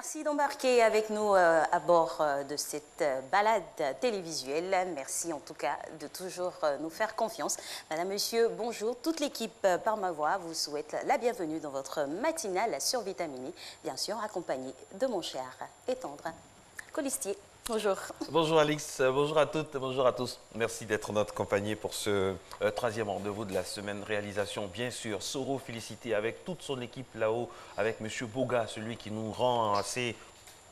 Merci d'embarquer avec nous à bord de cette balade télévisuelle. Merci en tout cas de toujours nous faire confiance. Madame, monsieur, bonjour. Toute l'équipe par ma voix vous souhaite la bienvenue dans votre matinale survitaminée, bien sûr accompagnée de mon cher et tendre colistier. Bonjour. Bonjour Alix, bonjour à toutes, bonjour à tous. Merci d'être notre compagnie pour ce troisième rendez-vous de la semaine réalisation. Bien sûr, Soro félicité avec toute son équipe là-haut, avec Monsieur Boga, celui qui nous rend assez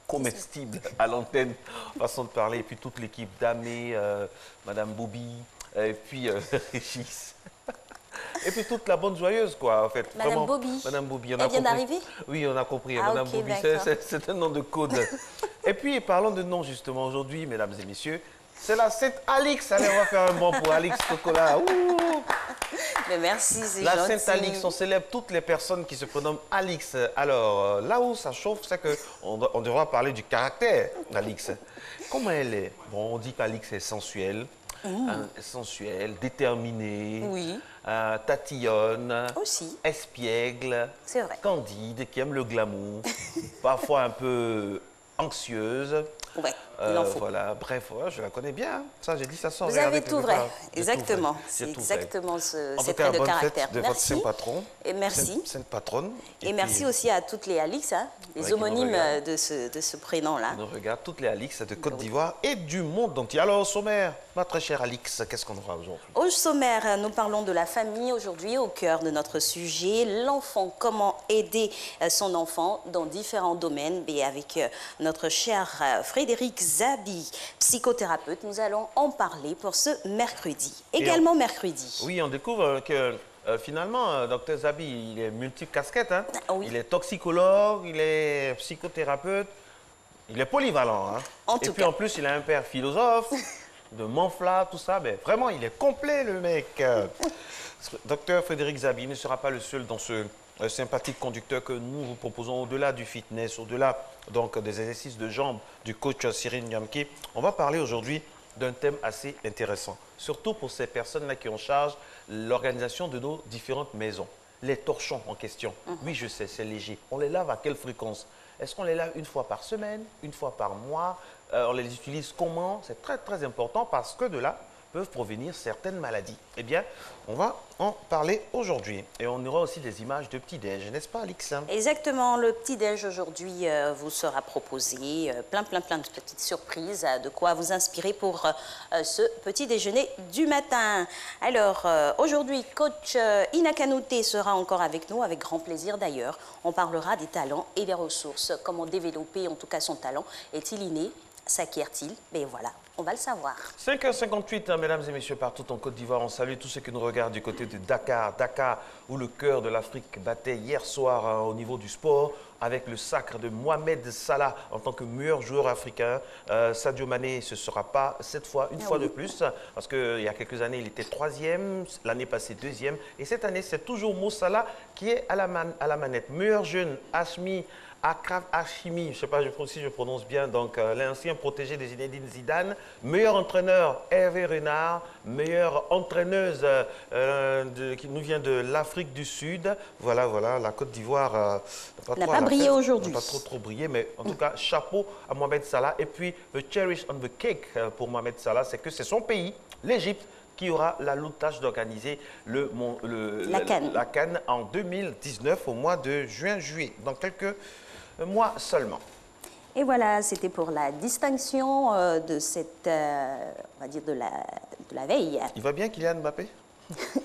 comestible à l'antenne, façon de parler, et puis toute l'équipe d'Amé, Madame Boubi, et puis Régis. Et puis toute la bande joyeuse, quoi, en fait. Madame Vraiment, Bobby. Madame Bobby, Elle vient d'arriver? Oui, on a compris. Ah, Madame ok, Bobby, c'est un nom de code. Et puis, parlons de nom, justement, aujourd'hui, mesdames et messieurs. C'est la Sainte Alix. Allez, on va faire un bon pour Alix Cocola. Mais merci, c'est la gentil. Sainte Alix, on célèbre toutes les personnes qui se prénomment Alix. Alors, là où ça chauffe, c'est qu'on devra parler du caractère d'Alix. Comment elle est? Bon, on dit qu'Alix est sensuelle. Sensuelle, déterminée, Oui. Tatillonne, Aussi. espiègle, C'est vrai. candide, qui aime le glamour, parfois un peu anxieuse. Ouais, il en faut. Voilà, bref, ouais, je la connais bien. Ça, j'ai dit ça sans Vous regarder avez tout quelque vrai, part. exactement. J'ai C'est tout vrai. exactement En ces tout cas, traits de bonne caractère. fête de votre saint patron. Et merci. Sainte patronne. Et merci puis, aussi à toutes les Alix, hein, les qui nous homonymes regardent. de ce prénom-là. On regarde toutes les Alix de Côte d'Ivoire et du monde entier. Alors, au sommaire, ma très chère Alix, qu'est-ce qu'on aura aujourd'hui? Au sommaire, nous parlons de la famille aujourd'hui, au cœur de notre sujet. L'enfant, comment aider son enfant dans différents domaines. Et avec notre cher Frédéric Zabi, psychothérapeute, nous allons en parler pour ce mercredi. Également mercredi. Oui, on découvre que finalement, Dr Zabi, il est multicasquette. Hein? Oui. Il est toxicologue, il est psychothérapeute, il est polyvalent. Hein? En Et tout puis cas. en plus, il a un père philosophe, de Manfla, tout ça. Mais vraiment, il est complet, le mec. Dr Frédéric Zabi ne sera pas le seul dans ce sympathique conducteur que nous vous proposons au-delà du fitness, au-delà donc des exercices de jambes du coach Cyril Nyamke. On va parler aujourd'hui d'un thème assez intéressant, surtout pour ces personnes-là qui ont en charge l'organisation de nos différentes maisons. Les torchons en question, oui je sais, c'est léger. On les lave à quelle fréquence? Est-ce qu'on les lave une fois par semaine, une fois par mois? On les utilise comment? C'est très très important parce que de là peuvent provenir certaines maladies. Eh bien, on va en parler aujourd'hui. Et on aura aussi des images de petit-déj, n'est-ce pas, Alix? Exactement, le petit-déj aujourd'hui vous sera proposé. Plein de petites surprises, de quoi vous inspirer pour ce petit déjeuner du matin. Alors, aujourd'hui, coach Ina Kanouté sera encore avec nous, avec grand plaisir d'ailleurs. On parlera des talents et des ressources. Comment développer en tout cas son talent? Est-il inné? S'acquiert-il? Mais voilà, on va le savoir. 5h58, mesdames et messieurs, partout en Côte d'Ivoire. On salue tous ceux qui nous regardent du côté de Dakar. Dakar, où le cœur de l'Afrique battait hier soir au niveau du sport, avec le sacre de Mohamed Salah en tant que meilleur joueur africain. Sadio Mané, ce ne sera pas cette fois, une fois de plus, parce qu'il y a quelques années, il était 3e, l'année passée 2e. Et cette année, c'est toujours Mo Salah qui est à la manette. Meilleur jeune, Hashmi Akraf Hashimi, je ne sais pas si je prononce bien, donc l'ancien protégé de Zinedine Zidane, meilleur entraîneur Hervé Renard, meilleure entraîneuse qui nous vient de l'Afrique du Sud. Voilà, la Côte d'Ivoire n'a pas brillé aujourd'hui. N'a pas trop brillé, mais en tout cas, chapeau à Mohamed Salah. Et puis, the cherry on the cake pour Mohamed Salah, c'est que c'est son pays, l'Égypte, qui aura la lourde tâche d'organiser la CAN en 2019 au mois de juin-juillet, dans quelques mois seulement. Et voilà, c'était pour la distinction de cette, on va dire, de la veille. Il va bien, Kylian Mbappé?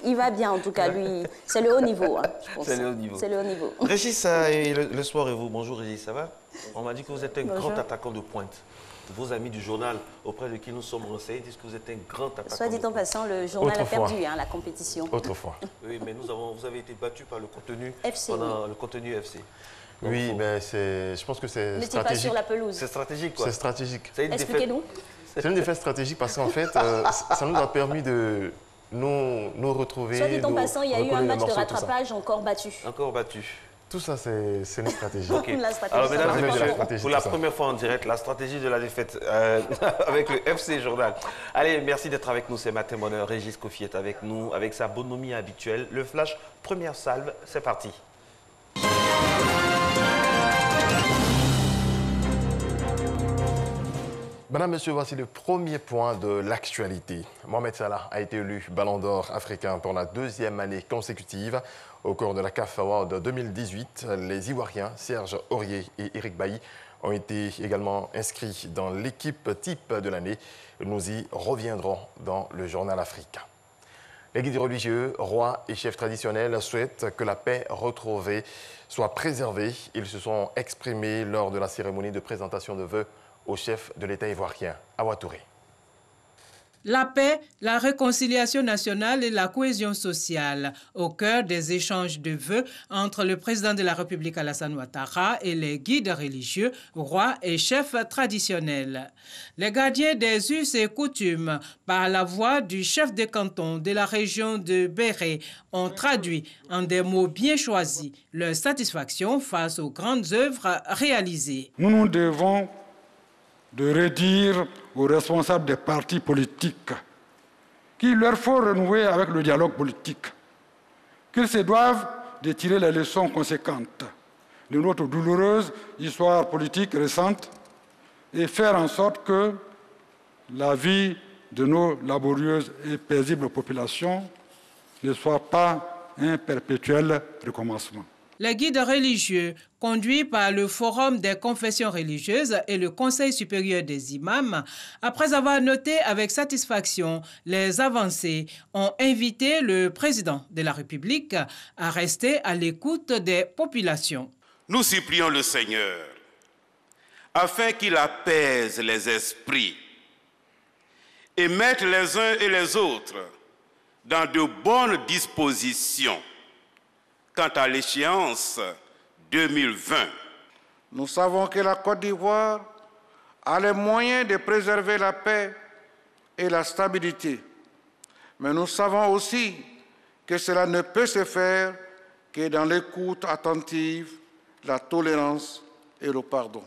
Il va bien, en tout cas, lui, c'est le haut niveau. Hein, c'est le haut niveau. C'est le haut niveau. Régis, et le sport et vous, bonjour Régis, ça va? On m'a dit que vous êtes un grand attaquant de pointe. Vos amis du journal auprès de qui nous sommes renseignés disent que vous êtes un grand attaquant. Soit dit en passant, le journal a perdu la compétition. Autrefois. Oui, mais vous avez été battu par le contenu FC, pendant le contenu FC. Donc, oui, mais je pense que c'est stratégique. N'étiez pas sur la pelouse. C'est stratégique, quoi. C'est stratégique. Expliquez-nous. C'est une défaite stratégique parce qu'en fait, ça nous a permis de nous retrouver. Soit dit en passant, il y a eu un match de rattrapage encore battu. Encore battu. Tout ça, c'est une stratégie. Okay. Alors, mesdames et messieurs, pour la première fois en direct, la stratégie de la défaite avec le FC Journal. Allez, merci d'être avec nous ce matin, bonheur. Régis Kofi est avec nous, avec sa bonhomie habituelle. Le flash, première salve, c'est parti. Madame, Monsieur, voici le premier point de l'actualité. Mohamed Salah a été élu Ballon d'Or africain pour la 2e année consécutive. Au cours de la CAF Award 2018, les Ivoiriens Serge Aurier et Eric Bailly ont été également inscrits dans l'équipe type de l'année. Nous y reviendrons dans le journal africain. Les guides religieux, rois et chefs traditionnels souhaitent que la paix retrouvée soit préservée. Ils se sont exprimés lors de la cérémonie de présentation de vœux au chef de l'État ivoirien, Awa Touré. La paix, la réconciliation nationale et la cohésion sociale au cœur des échanges de vœux entre le président de la République Alassane Ouattara et les guides religieux, rois et chefs traditionnels. Les gardiens des us et coutumes, par la voix du chef de canton de la région de Béré, ont traduit en des mots bien choisis leur satisfaction face aux grandes œuvres réalisées. Nous devons de redire aux responsables des partis politiques qu'il leur faut renouer avec le dialogue politique, qu'ils se doivent de tirer les leçons conséquentes de notre douloureuse histoire politique récente et faire en sorte que la vie de nos laborieuses et paisibles populations ne soit pas un perpétuel recommencement. Les guides religieux, conduits par le Forum des confessions religieuses et le Conseil supérieur des imams, après avoir noté avec satisfaction les avancées, ont invité le président de la République à rester à l'écoute des populations. Nous supplions le Seigneur afin qu'il apaise les esprits et mette les uns et les autres dans de bonnes dispositions quant à l'échéance 2020. Nous savons que la Côte d'Ivoire a les moyens de préserver la paix et la stabilité. Mais nous savons aussi que cela ne peut se faire que dans l'écoute attentive, la tolérance et le pardon.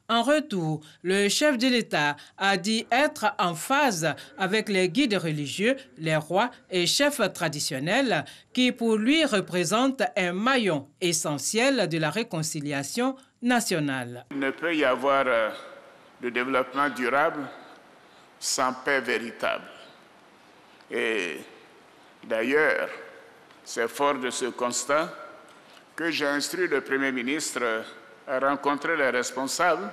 En retour, le chef de l'État a dit être en phase avec les guides religieux, les rois et chefs traditionnels qui, pour lui, représentent un maillon essentiel de la réconciliation nationale. Il ne peut y avoir de développement durable sans paix véritable. Et d'ailleurs, c'est fort de ce constat que j'ai instruit le Premier ministre à rencontrer les responsables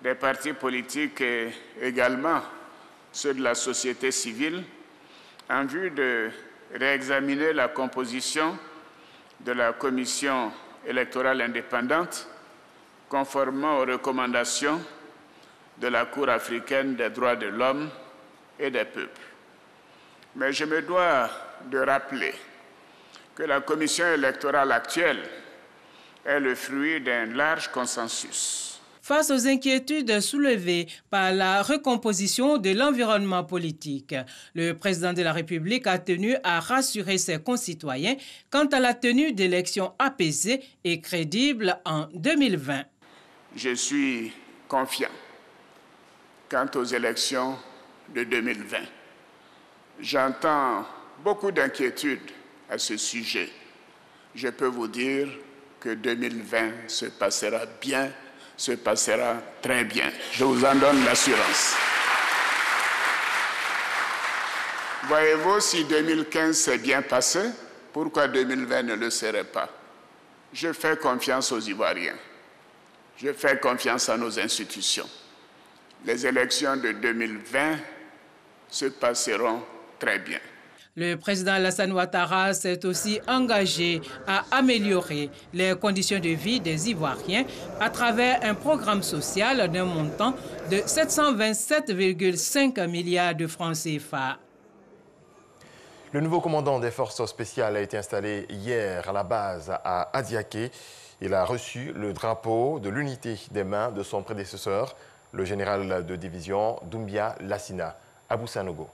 des partis politiques et également ceux de la société civile en vue de réexaminer la composition de la commission électorale indépendante conformément aux recommandations de la Cour africaine des droits de l'homme et des peuples. Mais je me dois de rappeler que la commission électorale actuelle est le fruit d'un large consensus. Face aux inquiétudes soulevées par la recomposition de l'environnement politique, le président de la République a tenu à rassurer ses concitoyens quant à la tenue d'élections apaisées et crédibles en 2020. Je suis confiant quant aux élections de 2020. J'entends beaucoup d'inquiétudes à ce sujet. Je peux vous dire que 2020 se passera bien, se passera très bien. Je vous en donne l'assurance. Voyez-vous, si 2015 s'est bien passé, pourquoi 2020 ne le serait pas? Je fais confiance aux Ivoiriens. Je fais confiance à nos institutions. Les élections de 2020 se passeront très bien. Le président Alassane Ouattara s'est aussi engagé à améliorer les conditions de vie des Ivoiriens à travers un programme social d'un montant de 727,5 milliards de francs CFA. Le nouveau commandant des forces spéciales a été installé hier à la base à Adiaké. Il a reçu le drapeau de l'unité des mains de son prédécesseur, le général de division Doumbia Lassina. Abou Sanogo.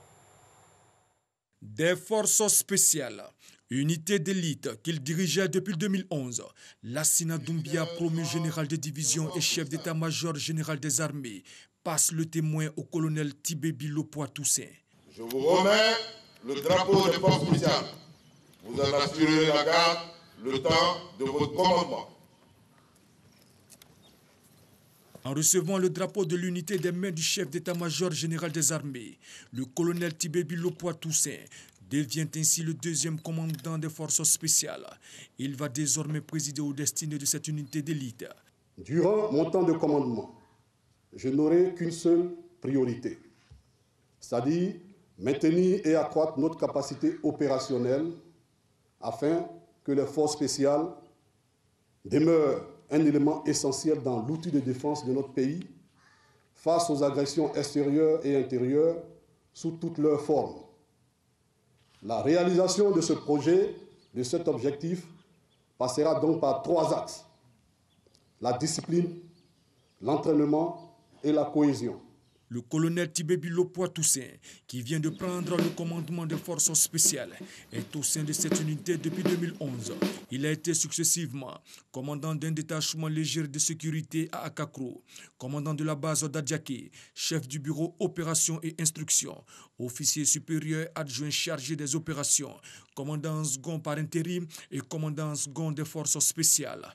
Des forces spéciales, unité d'élite qu'il dirigeait depuis 2011, Lassina Doumbia, promu général de division et chef d'état-major général des armées, passe le témoin au colonel Tibébi Lopois-Toussaint. Je vous remets le drapeau des forces spéciales. Vous en assurerez la garde le temps de votre commandement. En recevant le drapeau de l'unité des mains du chef d'état-major général des armées, le colonel Tibébi Lopois-Toussaint devient ainsi le deuxième commandant des forces spéciales. Il va désormais présider aux destinées de cette unité d'élite. Durant mon temps de commandement, je n'aurai qu'une seule priorité, c'est-à-dire maintenir et accroître notre capacité opérationnelle afin que les forces spéciales demeurent un élément essentiel dans l'outil de défense de notre pays face aux agressions extérieures et intérieures sous toutes leurs formes. La réalisation de ce projet, de cet objectif, passera donc par 3 axes: la discipline, l'entraînement et la cohésion. Le colonel Tibébi Lopois-Toussaint, qui vient de prendre le commandement des forces spéciales, est au sein de cette unité depuis 2011. Il a été successivement commandant d'un détachement léger de sécurité à Akakro, commandant de la base d'Adjaké, chef du bureau opérations et instructions, officier supérieur adjoint chargé des opérations, commandant second par intérim et commandant second des forces spéciales.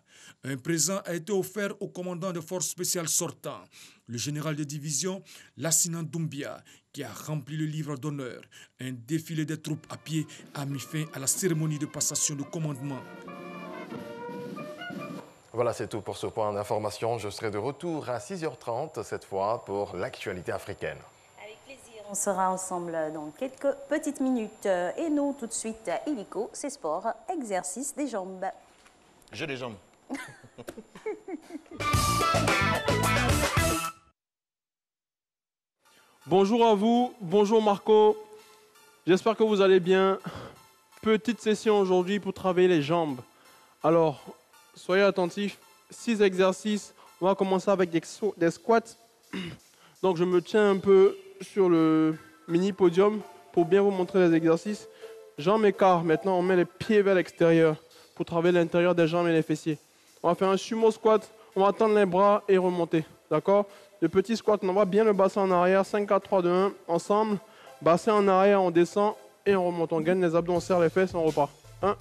Un présent a été offert au commandant des forces spéciales sortant, le général de division Lassina Doumbia, qui a rempli le livre d'honneur. Un défilé des troupes à pied a mis fin à la cérémonie de passation de commandement. Voilà, c'est tout pour ce point d'information. Je serai de retour à 6h30, cette fois, pour l'actualité africaine. Avec plaisir, on sera ensemble dans quelques petites minutes. Et nous, tout de suite, illico, c'est sport, exercice des jambes. Jeu des jambes. Bonjour à vous, bonjour Marco, j'espère que vous allez bien. Petite session aujourd'hui pour travailler les jambes. Alors, soyez attentifs, 6 exercices, on va commencer avec des squats. Donc je me tiens un peu sur le mini podium pour bien vous montrer les exercices. Jambes écart, maintenant on met les pieds vers l'extérieur pour travailler l'intérieur des jambes et les fessiers. On va faire un sumo squat, on va tendre les bras et remonter, d'accord? Le petit squat, on envoie bien le bassin en arrière, 5, 4, 3, 2, 1, ensemble. Bassin en arrière, on descend et on remonte. On gagne les abdos, on serre les fesses et on repart. 1,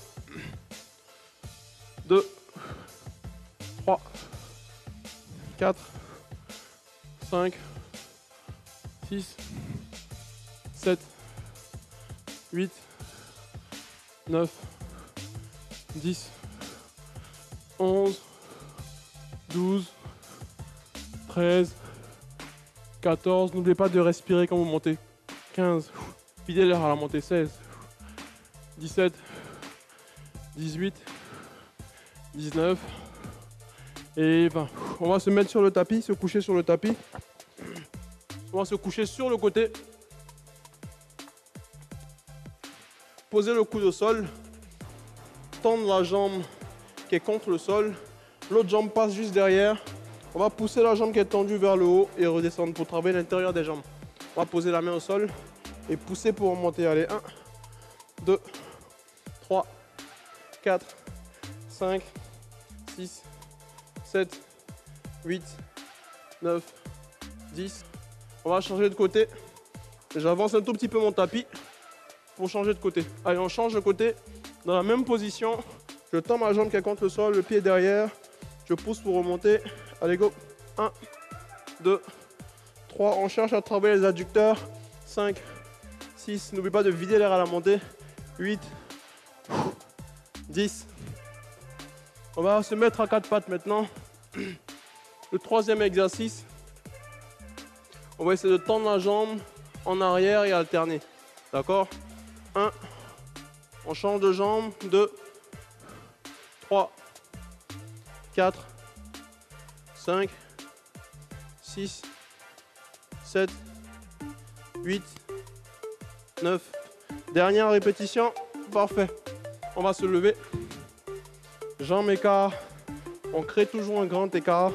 2, 3, 4, 5, 6, 7, 8, 9, 10, 11, 12, 13, 14, n'oubliez pas de respirer quand vous montez. 15, videz l'air à la montée. 16, 17, 18, 19 et 20. On va se mettre sur le tapis, se coucher sur le tapis. On va se coucher sur le côté. Posez le coude au sol. Tendre la jambe qui est contre le sol. L'autre jambe passe juste derrière. On va pousser la jambe qui est tendue vers le haut et redescendre pour travailler l'intérieur des jambes. On va poser la main au sol et pousser pour remonter. Allez, 1, 2, 3, 4, 5, 6, 7, 8, 9, 10. On va changer de côté. J'avance un tout petit peu mon tapis pour changer de côté. Allez, on change de côté. Dans la même position, je tends ma jambe qui est contre le sol, le pied derrière. Je pousse pour remonter. Allez, go. 1, 2, 3. On cherche à travailler les adducteurs. 5, 6. N'oublie pas de vider l'air à la montée. 8, 10. On va se mettre à 4 pattes maintenant. Le troisième exercice. On va essayer de tendre la jambe en arrière et alterner. D'accord? 1. On change de jambe. 2, 3, 4, 5, 6, 7, 8, 9. Dernière répétition. Parfait. On va se lever. Jambes écart. On crée toujours un grand écart.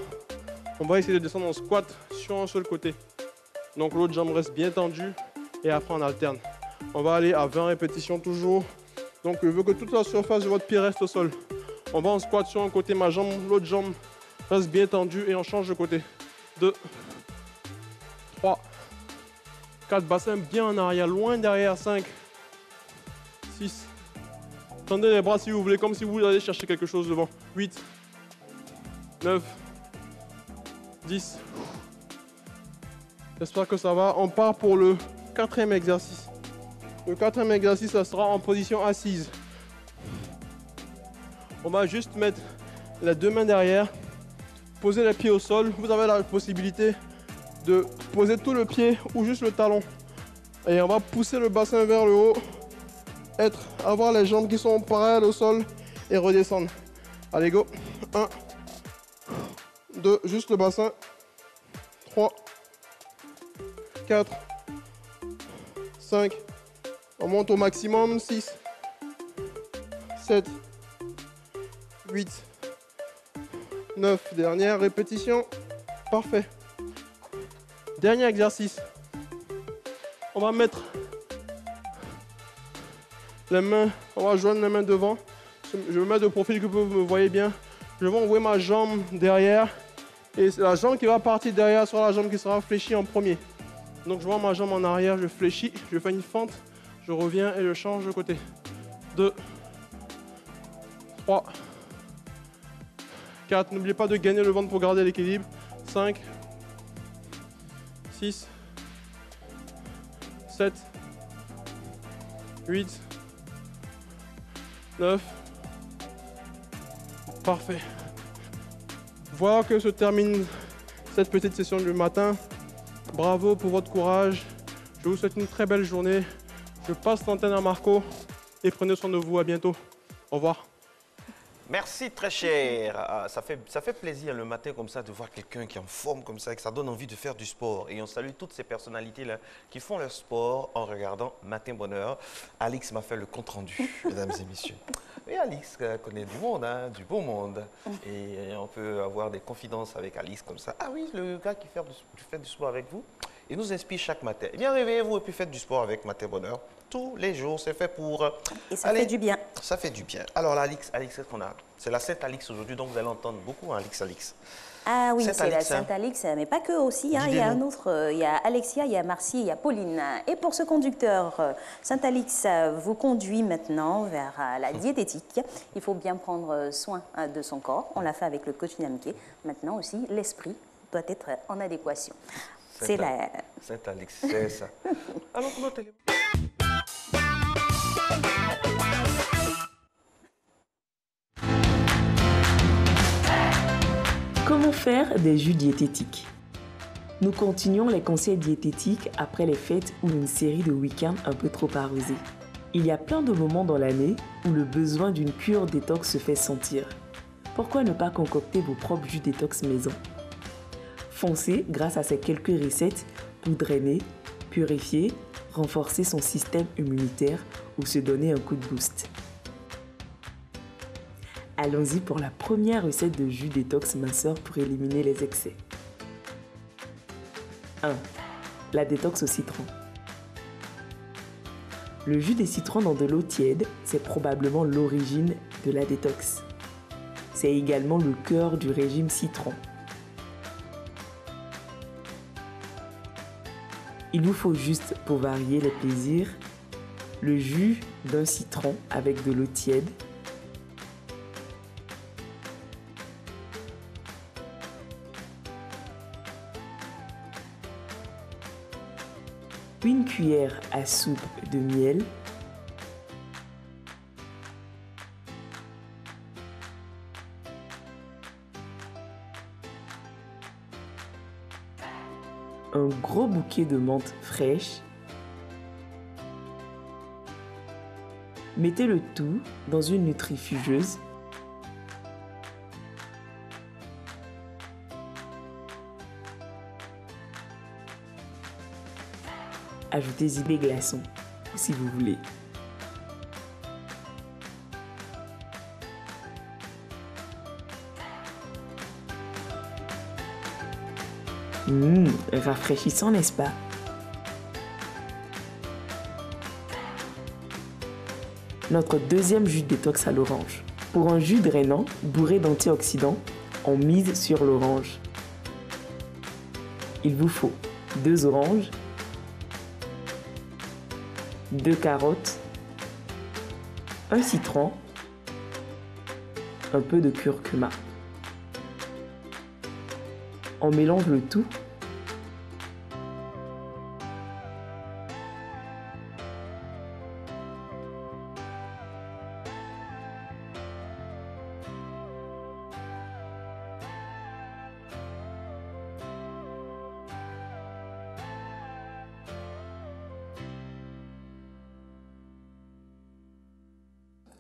On va essayer de descendre en squat sur un seul côté. Donc l'autre jambe reste bien tendue et après on alterne. On va aller à 20 répétitions toujours. Donc je veux que toute la surface de votre pied reste au sol. On va en squat sur un côté, ma jambe, l'autre jambe reste bien tendue et on change de côté. 2, 3, 4, bassin bien en arrière, loin derrière. 5, 6. Tendez les bras si vous voulez, comme si vous allez chercher quelque chose devant. 8, 9, 10. J'espère que ça va. On part pour le 4e exercice. Le 4e exercice, ça sera en position assise. On va juste mettre les 2 mains derrière, poser les pieds au sol. Vous avez la possibilité de poser tout le pied ou juste le talon. Et on va pousser le bassin vers le haut, avoir les jambes qui sont parallèles au sol et redescendre. Allez, go. 1, 2, juste le bassin. 3, 4, 5. On monte au maximum. 6, 7, 8, 9. Dernière répétition. Parfait. Dernier exercice. On va mettre les mains, on va joindre les mains devant. Je me mets de profil que vous me voyez bien. Je vais envoyer ma jambe derrière. Et la jambe qui va partir derrière sera la jambe qui sera fléchie en premier. Donc je vois ma jambe en arrière, je fléchis, je fais une fente, je reviens et je change de côté. 2, 3, 4. N'oubliez pas de gagner le ventre pour garder l'équilibre. 5, 6, 7, 8, 9. Parfait. Voilà que se termine cette petite session du matin. Bravo pour votre courage. Je vous souhaite une très belle journée. Je passe l'antenne à Marco et prenez soin de vous. À bientôt. Au revoir. Merci très cher. Ah, ça fait plaisir le matin comme ça de voir quelqu'un qui est en forme comme ça et que ça donne envie de faire du sport. Et on salue toutes ces personnalités-là qui font leur sport en regardant Matin Bonheur. Alix m'a fait le compte-rendu, mesdames et messieurs. Et Alix connaît du monde, hein, du beau monde. Et on peut avoir des confidences avec Alix comme ça. Ah oui, le gars qui fait du sport avec vous, il nous inspire chaque matin. Eh bien, réveillez-vous et puis faites du sport avec Matin Bonheur. Tous les jours, c'est fait pour... Et ça fait du bien. Ça fait du bien. Alors, Alix, qu'est-ce qu'on a? C'est la Sainte Alix aujourd'hui, donc vous allez entendre beaucoup, hein, Alix. Ah oui, c'est la Sainte Alix, mais pas que aussi. Hein, il y a un autre, il y a Alexia, il y a Marcie, il y a Pauline. Et pour ce conducteur, Sainte Alix vous conduit maintenant vers la diététique. Il faut bien prendre soin de son corps. On l'a fait avec le coach Namke. Maintenant aussi, l'esprit doit être en adéquation. C'est la... Sainte Alix, c'est ça. Alors, notez-le. Comment faire des jus diététiques? Nous continuons les conseils diététiques après les fêtes ou une série de week-ends un peu trop arrosés. Il y a plein de moments dans l'année où le besoin d'une cure détox se fait sentir. Pourquoi ne pas concocter vos propres jus détox maison? Foncez grâce à ces quelques recettes pour drainer, purifier, renforcer son système immunitaire ou se donner un coup de boost. Allons-y pour la première recette de jus détox minceur pour éliminer les excès. 1. La détox au citron. Le jus de citron dans de l'eau tiède, c'est probablement l'origine de la détox. C'est également le cœur du régime citron. Il vous faut juste, pour varier les plaisirs, le jus d'un citron avec de l'eau tiède, une cuillère à soupe de miel, un gros bouquet de menthe fraîche. Mettez le tout dans une nutrifugeuse. Ajoutez-y des glaçons, si vous voulez. Rafraîchissant, n'est-ce pas? Notre deuxième jus détox à l'orange. Pour un jus drainant, bourré d'antioxydants, on mise sur l'orange. Il vous faut 2 oranges, 2 carottes, un citron, un peu de curcuma. On mélange le tout.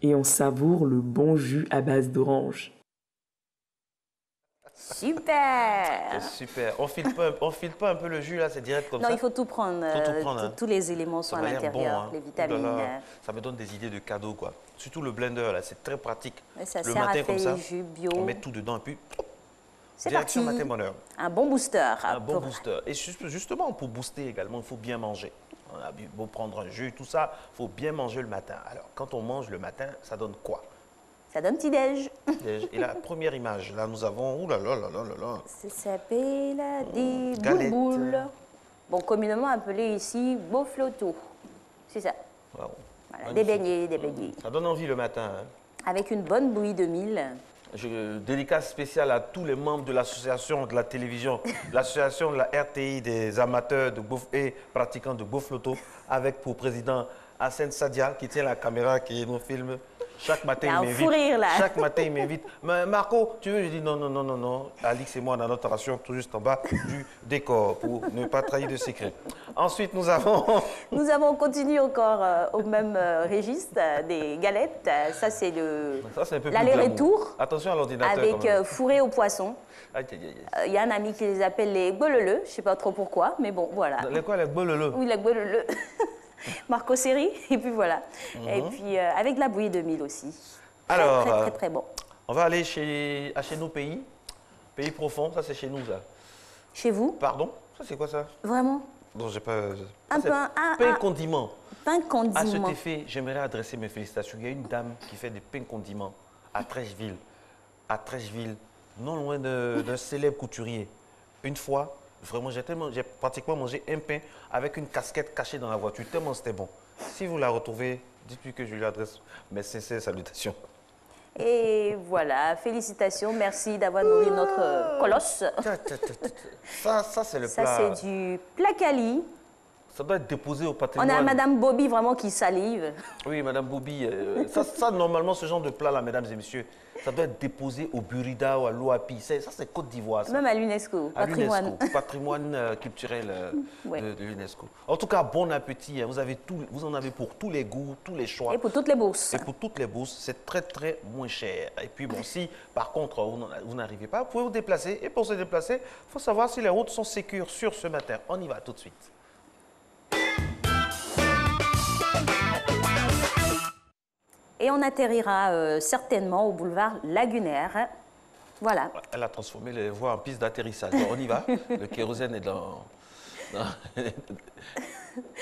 Et on savoure le bon jus à base d'orange. Super. Super. On file pas un peu le jus là, c'est direct comme ça. Non, il faut tout prendre. Hein. Tous les éléments sont à l'intérieur, bon, hein. les vitamines. Oh là là, ça me donne des idées de cadeaux quoi. Surtout le blender là, c'est très pratique. Et ça le sert matin à comme faire ça, jus bio. on met tout dedans et puis c'est direction parti. matin bonheur. Un bon booster. Un bon booster. Et justement pour booster également, il faut bien manger. On a beau prendre un jus, tout ça, il faut bien manger le matin. Alors quand on mange le matin, ça donne quoi? Ça donne petit-déj. Et la première image, là nous avons, ouh là là là là là. Ça s'appelle des galettes. bouboules. Bon, communément appelé ici bofloto. C'est ça. Wow. Voilà, des beignets, des beignets. Ça donne envie le matin. Hein. Avec une bonne bouillie de mil. Dédicace spéciale à tous les membres de l'association de la télévision, l'association de la RTI des amateurs de et pratiquants de bofloto, avec pour président Hassan Sadia qui tient la caméra, qui nous filme. Chaque matin, il m'invite. Chaque matin, il m'invite. Marco, tu veux? Je dis non, non, non, non, non. Alix et moi, dans notre ration, tout juste en bas du décor, pour ne pas trahir de secret. Ensuite, nous avons... Nous avons continué encore au même registre des galettes. Ça, c'est l'aller-retour. Attention à l'ordinateur. Avec fourré au poisson. Il y a un ami qui les appelle les goleleux. Je ne sais pas trop pourquoi, mais bon, voilà. Les quoi, les goleleux? Oui, les goleleux. Marco Seri, et puis voilà. Et puis avec de la bouillie de mil aussi. Alors, très, très, très bon. On va aller chez nos pays profond, ça c'est chez nous ça. Chez vous? Pardon? Ça c'est quoi ça? Vraiment? Non, j'ai pas... Pain condiment. Pain condiment. À cet effet, j'aimerais adresser mes félicitations. Il y a une dame qui fait des pains condiments à Trècheville. À Trècheville, non loin d'un célèbre couturier. Une fois, vraiment, j'ai pratiquement mangé un pain avec une casquette cachée dans la voiture, tellement c'était bon. Si vous la retrouvez, dites-lui que je lui adresse mes sincères salutations. Et voilà, félicitations, merci d'avoir nourri notre colosse. Ça c'est le plat. Ça, c'est du placali. Ça doit être déposé au patrimoine. On a Madame Bobby vraiment qui salive. Oui, Madame Bobby. Ça, normalement, ce genre de plat-là, mesdames et messieurs, ça doit être déposé au Burida ou à l'OAPI. Ça, c'est Côte d'Ivoire. Même à l'UNESCO, patrimoine. Patrimoine culturel de l'UNESCO. En tout cas, bon appétit. Hein. Vous en avez pour tous les goûts, tous les choix. Et pour toutes les bourses. Et pour toutes les bourses, c'est très, très moins cher. Et puis, bon, si par contre, vous n'arrivez pas, vous pouvez vous déplacer. Et pour se déplacer, il faut savoir si les routes sont sécures sur ce matin. On y va tout de suite. Et on atterrira certainement au boulevard Lagunaire. Voilà. Elle a transformé les voies en piste d'atterrissage. On y va. Le kérosène est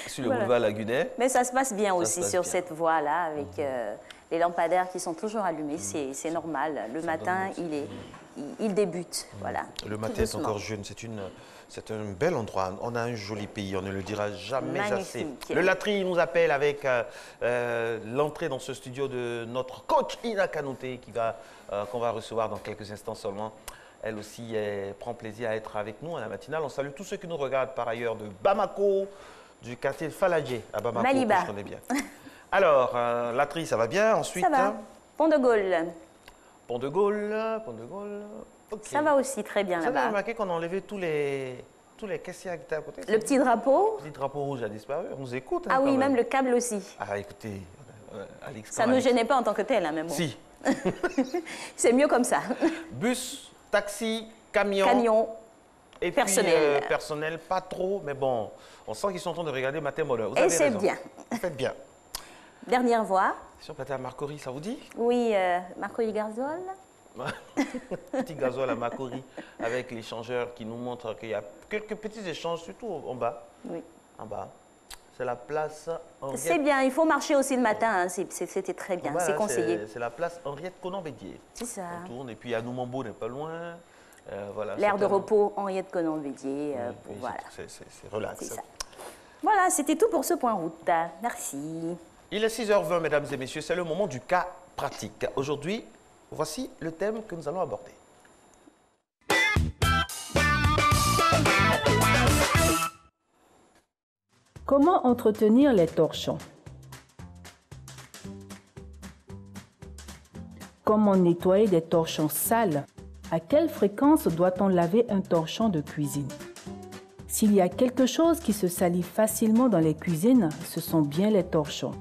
sur le boulevard Lagunaire. Mais ça se passe bien aussi sur cette voie-là, avec les lampadaires qui sont toujours allumés. C'est normal. Le matin, il débute. Voilà. Le matin est encore jeune. C'est un bel endroit. On a un joli pays, on ne le dira jamais assez. Le Latri nous appelle avec l'entrée dans ce studio de notre coach Ina Kanouté qu'on va recevoir dans quelques instants seulement. Elle aussi prend plaisir à être avec nous à la matinale. On salue tous ceux qui nous regardent par ailleurs de Bamako, du quartier Faladjé à Bamako, Maliba. que je connais bien. Alors, Latri, ça va bien. Ensuite, ça va. Pont de Gaulle. Pont de Gaulle. Okay. Ça va aussi très bien là-bas. Vous avez remarqué qu'on a enlevé tous les caissiers qui étaient à côté? Le petit drapeau. Le petit drapeau rouge a disparu. On nous écoute. Ah oui, même le câble aussi. Ah écoutez, Alix. Ça ne nous gênait pas en tant que tel, hein, mais bon. Si. C'est mieux comme ça. Bus, taxi, camion. Camion. Et personnel. Puis, personnel, pas trop, mais bon, on sent qu'ils sont en train de regarder Matin Bonheur. Et c'est bien. Faites bien. Dernière voix. Si on peut à Marcory, ça vous dit? Oui, Marcory Garzol. Petit gazole à Marcory avec l'échangeur qui nous montre qu'il y a quelques petits échanges, surtout en bas. Oui. En bas. C'est la place Henriette. C'est bien, il faut marcher aussi le matin, hein. C'était très bien, voilà, c'est conseillé. C'est la place Henriette Conan-Bédier. C'est ça. On tourne et puis Anoumambo n'est pas loin. Voilà, l'aire de repos Henriette Conan-Bédier. Oui, voilà. C'est relax. C'est ça. Voilà, c'était tout pour ce point route. Merci. Il est 6h20, mesdames et messieurs, c'est le moment du cas pratique. Aujourd'hui, voici le thème que nous allons aborder. Comment entretenir les torchons? Comment nettoyer des torchons sales? À quelle fréquence doit-on laver un torchon de cuisine? S'il y a quelque chose qui se salit facilement dans les cuisines, ce sont bien les torchons.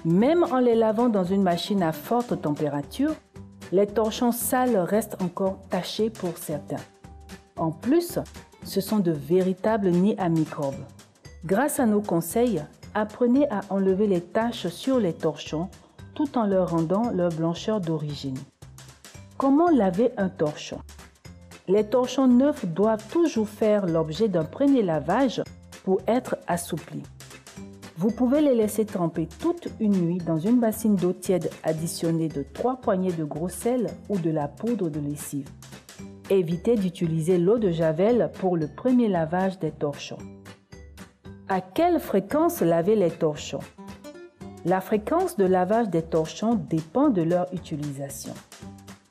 Même en les lavant dans une machine à forte température, les torchons sales restent encore tachés pour certains. En plus, ce sont de véritables nids à microbes. Grâce à nos conseils, apprenez à enlever les taches sur les torchons tout en leur rendant leur blancheur d'origine. Comment laver un torchon? Les torchons neufs doivent toujours faire l'objet d'un premier lavage pour être assouplis. Vous pouvez les laisser tremper toute une nuit dans une bassine d'eau tiède additionnée de 3 poignées de gros sel ou de la poudre de lessive. Évitez d'utiliser l'eau de javel pour le premier lavage des torchons. À quelle fréquence laver les torchons? La fréquence de lavage des torchons dépend de leur utilisation.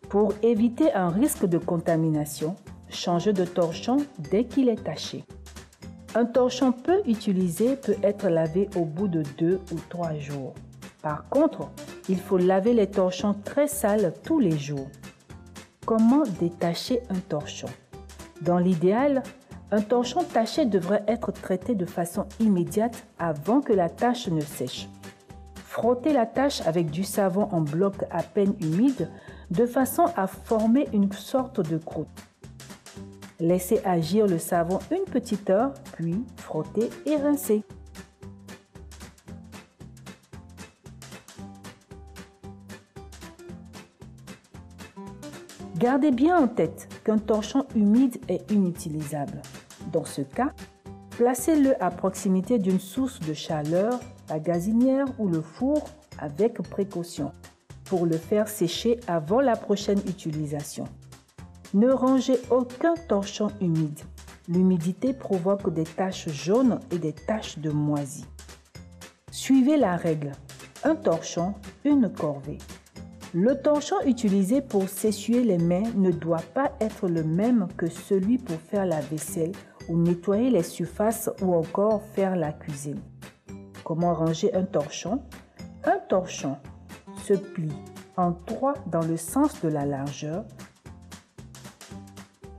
Pour éviter un risque de contamination, changez de torchon dès qu'il est taché. Un torchon peu utilisé peut être lavé au bout de 2 ou 3 jours. Par contre, il faut laver les torchons très sales tous les jours. Comment détacher un torchon? Dans l'idéal, un torchon taché devrait être traité de façon immédiate avant que la tache ne sèche. Frottez la tache avec du savon en bloc à peine humide de façon à former une sorte de croûte. Laissez agir le savon une petite heure, puis frottez et rincez. Gardez bien en tête qu'un torchon humide est inutilisable. Dans ce cas, placez-le à proximité d'une source de chaleur, la gazinière ou le four avec précaution pour le faire sécher avant la prochaine utilisation. Ne rangez aucun torchon humide. L'humidité provoque des taches jaunes et des taches de moisie. Suivez la règle. Un torchon, une corvée. Le torchon utilisé pour s'essuyer les mains ne doit pas être le même que celui pour faire la vaisselle ou nettoyer les surfaces ou encore faire la cuisine. Comment ranger un torchon? Un torchon se plie en 3 dans le sens de la largeur,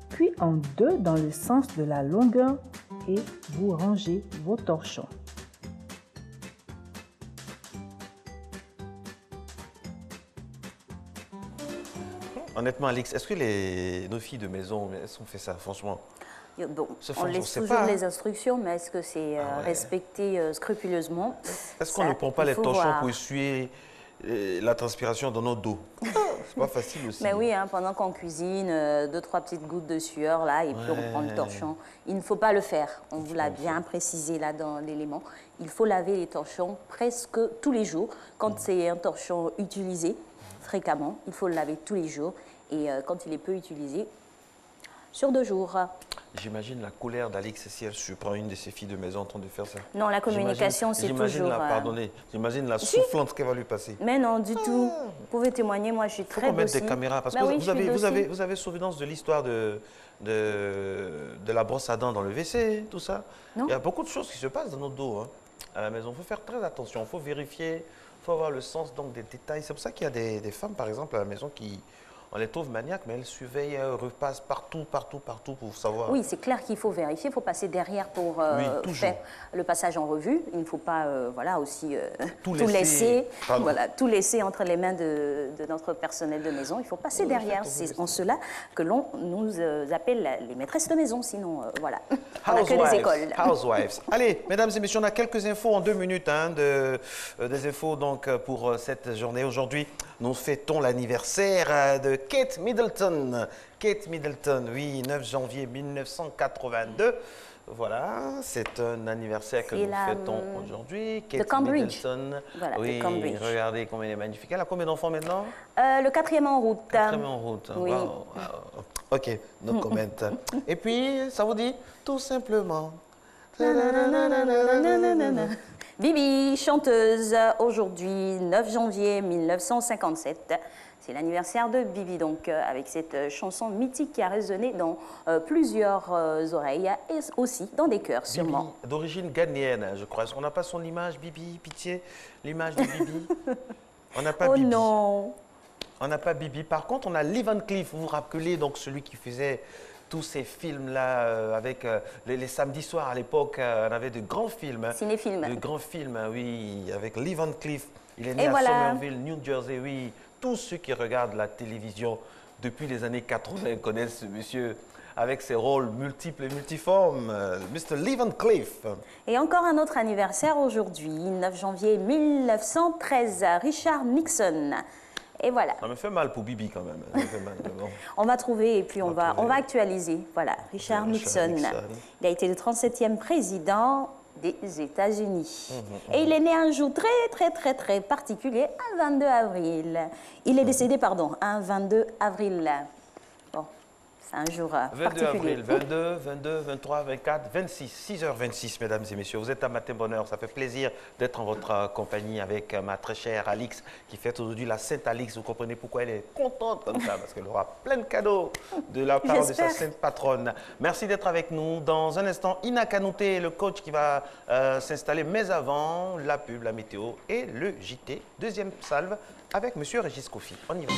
puis en 2 dans le sens de la longueur et vous rangez vos torchons. Honnêtement, Alix, est-ce que nos filles de maison, elles ont fait ça, franchement? Bon, on laisse toujours les instructions, mais est-ce que c'est respecté scrupuleusement? Est-ce qu'on ne prend pas les torchons pour essuyer la transpiration dans notre dos? C'est pas facile aussi. Mais oui, hein, pendant qu'on cuisine, 2-3 petites gouttes de sueur là, et puis on prend le torchon. Il ne faut pas le faire. On vous l'a bien précisé là dans l'élément. Il faut laver les torchons presque tous les jours. Quand c'est un torchon utilisé fréquemment, il faut le laver tous les jours. Et quand il est peu utilisé, sur 2 jours. J'imagine la colère d'Alix si elle surprend une de ses filles de maison en train de faire ça. Non, la communication, c'est toujours... Pardonnez, j'imagine la soufflante qu'elle va lui passer. Mais non, du tout. Vous pouvez témoigner, moi je suis très docile. Il faut mettre des caméras, parce que vous avez souvenance de l'histoire de la brosse à dents dans le WC, tout ça. Non. Il y a beaucoup de choses qui se passent dans notre dos, hein, à la maison. Il faut faire très attention, il faut vérifier, il faut avoir le sens donc, des détails. C'est pour ça qu'il y a des femmes, par exemple, à la maison qui... On les trouve maniaques, mais elles surveillent, elles repassent partout pour savoir. Oui, c'est clair qu'il faut vérifier, il faut passer derrière pour faire le passage en revue. Il ne faut pas aussi tout laisser tout laisser entre les mains de notre personnel de maison. Il faut passer derrière. C'est en cela que l'on nous appelle les maîtresses de maison, sinon voilà. On n'a que des écoles. Housewives. Allez, mesdames et messieurs, on a quelques infos en 2 minutes, hein, des infos donc, pour cette journée. Aujourd'hui, nous fêtons l'anniversaire de Kate Middleton. Kate Middleton, oui, 9 janvier 1982. Voilà, c'est un anniversaire que nous fêtons aujourd'hui. Kate Middleton. Voilà, oui, Cambridge. Regardez combien elle est magnifique. Elle a combien d'enfants maintenant? Le 4e en route. 4e en route. Oui. Wow. OK, no comment. Et puis, ça vous dit tout simplement Bibi, chanteuse, aujourd'hui 9 janvier 1957. C'est l'anniversaire de Bibi, donc, avec cette chanson mythique qui a résonné dans plusieurs oreilles et aussi dans des cœurs, sûrement. D'origine ghanéenne, je crois. Est-ce qu'on n'a pas son image, Bibi? Pitié, l'image de Bibi. On n'a pas Bibi. Oh non. On n'a pas Bibi. Par contre, on a Lee Van Cleef. Vous vous rappelez, donc, celui qui faisait tous ces films-là avec les samedis soirs à l'époque. On avait de grands films. Cinéfilms. De grands films, oui, avec Lee Van Cleef. Il est né Et à voilà. Somerville, New Jersey, oui. Tous ceux qui regardent la télévision depuis les années 80 connaissent ce monsieur avec ses rôles multiples et multiformes, Mr. Lee Van Cleef. Et encore un autre anniversaire aujourd'hui, 9 janvier 1913, Richard Nixon. Et voilà. Ça me fait mal pour Bibi quand même. Ça me fait mal, bon. On va trouver et puis on va actualiser. Voilà, Richard Nixon. Il a été le 37e président des États-Unis. Et il est né un jour très particulier, un 22 avril. Il est décédé, pardon, un 22 avril. Bon, c'est un jour 22 particulier. avril, 22, 23, 24, 26, 6h26, mesdames et messieurs. Vous êtes à Matin Bonheur. Ça fait plaisir d'être en votre compagnie avec ma très chère Alix, qui fête aujourd'hui la Sainte Alix. Vous comprenez pourquoi elle est contente comme ça, parce qu'elle aura plein de cadeaux de la part de sa sainte patronne. Merci d'être avec nous. Dans un instant, Ina Kanouté, le coach qui va s'installer, mais avant, la pub, la météo et le JT. Deuxième salve avec monsieur Régis Kofi. On y va.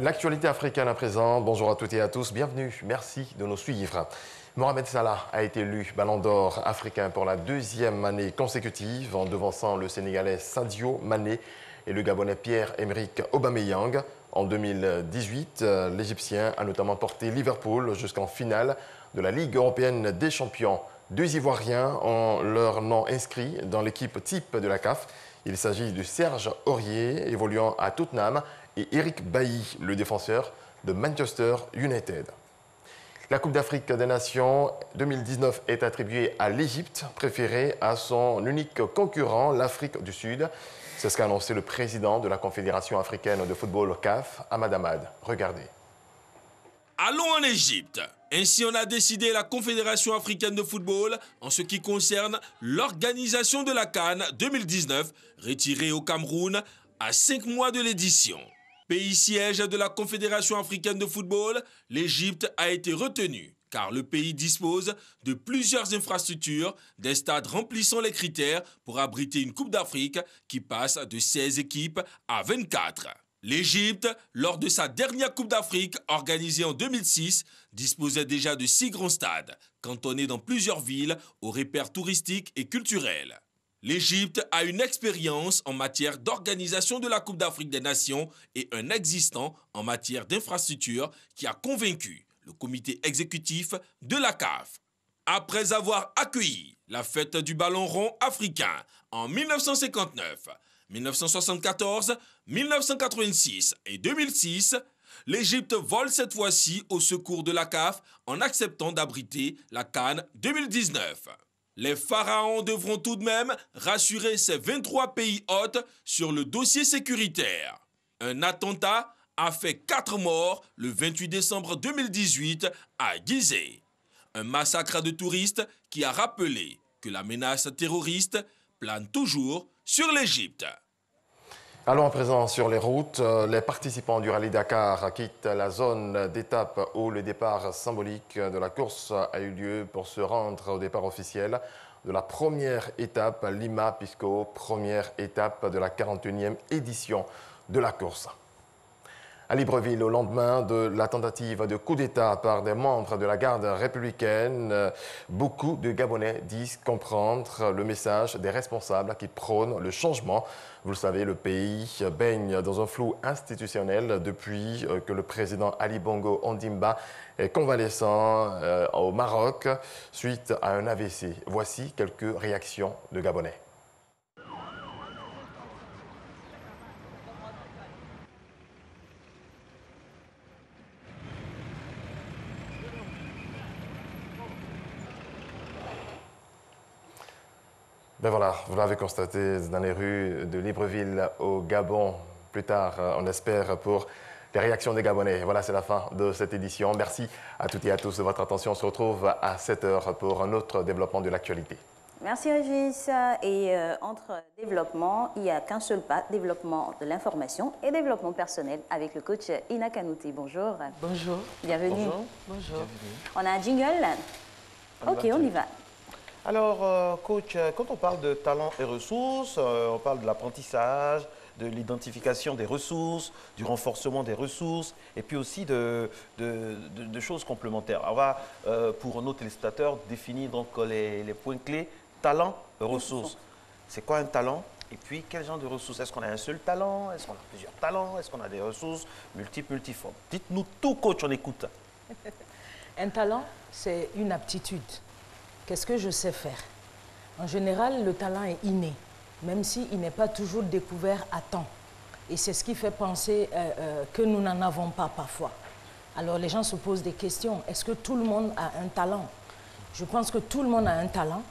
L'actualité africaine à présent. Bonjour à toutes et à tous. Bienvenue. Merci de nous suivre. Mohamed Salah a été élu Ballon d'Or africain pour la deuxième année consécutive en devançant le Sénégalais Sadio Mané et le Gabonais Pierre-Emerick Aubameyang. En 2018, l'Égyptien a notamment porté Liverpool jusqu'en finale de la Ligue européenne des champions. Deux Ivoiriens ont leur nom inscrit dans l'équipe type de la CAF. Il s'agit de Serge Aurier, évoluant à Tottenham, et Eric Bailly, le défenseur de Manchester United. La Coupe d'Afrique des Nations 2019 est attribuée à l'Égypte, préférée à son unique concurrent, l'Afrique du Sud. C'est ce qu'a annoncé le président de la Confédération africaine de football CAF, Ahmad Ahmad. Regardez. Allons en Égypte. Ainsi, on a décidé la Confédération africaine de football en ce qui concerne l'organisation de la CAN 2019, retirée au Cameroun à 5 mois de l'édition. Pays siège de la Confédération africaine de football, l'Égypte a été retenue car le pays dispose de plusieurs infrastructures, des stades remplissant les critères pour abriter une Coupe d'Afrique qui passe de 16 équipes à 24. L'Égypte, lors de sa dernière Coupe d'Afrique organisée en 2006, disposait déjà de 6 grands stades, cantonnés dans plusieurs villes aux repères touristiques et culturels. L'Égypte a une expérience en matière d'organisation de la Coupe d'Afrique des Nations et un existant en matière d'infrastructure qui a convaincu le comité exécutif de la CAF. Après avoir accueilli la fête du ballon rond africain en 1959, 1974, 1986 et 2006, l'Égypte vole cette fois-ci au secours de la CAF en acceptant d'abriter la CAN 2019. Les pharaons devront tout de même rassurer ces 23 pays hôtes sur le dossier sécuritaire. Un attentat a fait 4 morts le 28 décembre 2018 à Gizeh. Un massacre de touristes qui a rappelé que la menace terroriste plane toujours sur l'Égypte. Allons à présent sur les routes. Les participants du Rallye Dakar quittent la zone d'étape où le départ symbolique de la course a eu lieu pour se rendre au départ officiel de la première étape Lima-Pisco, première étape de la 41e édition de la course. À Libreville, au lendemain de la tentative de coup d'État par des membres de la garde républicaine, beaucoup de Gabonais disent comprendre le message des responsables qui prônent le changement. Vous le savez, le pays baigne dans un flou institutionnel depuis que le président Ali Bongo Ondimba est convalescent au Maroc suite à un AVC. Voici quelques réactions de Gabonais. Ben voilà, vous l'avez constaté dans les rues de Libreville au Gabon. Plus tard, on espère pour les réactions des Gabonais. Voilà, c'est la fin de cette édition. Merci à toutes et à tous de votre attention. On se retrouve à 7 h pour un autre développement de l'actualité. Merci Régis. Et entre développement, il n'y a qu'un seul pas, développement de l'information et développement personnel avec le coach Ina Kanouté. Bonjour. Bonjour. Bienvenue. Bonjour. Bonjour. Bienvenue. On a un jingle. Ok, on y va. Alors, coach, quand on parle de talent et ressources, on parle de l'apprentissage, de l'identification des ressources, du renforcement des ressources, et puis aussi de choses complémentaires. On va, pour nos téléspectateurs, définir donc les points clés, talent et ressources. C'est quoi un talent? Et puis, quel genre de ressources? Est-ce qu'on a un seul talent? Est-ce qu'on a plusieurs talents? Est-ce qu'on a des ressources multiples, multiformes? Dites-nous tout, coach, on écoute. Un talent, c'est une aptitude. Qu'est-ce que je sais faire? En général, le talent est inné, même s'il n'est pas toujours découvert à temps. Et c'est ce qui fait penser que nous n'en avons pas parfois. Alors les gens se posent des questions. Est-ce que tout le monde a un talent? Je pense que tout le monde a un talent,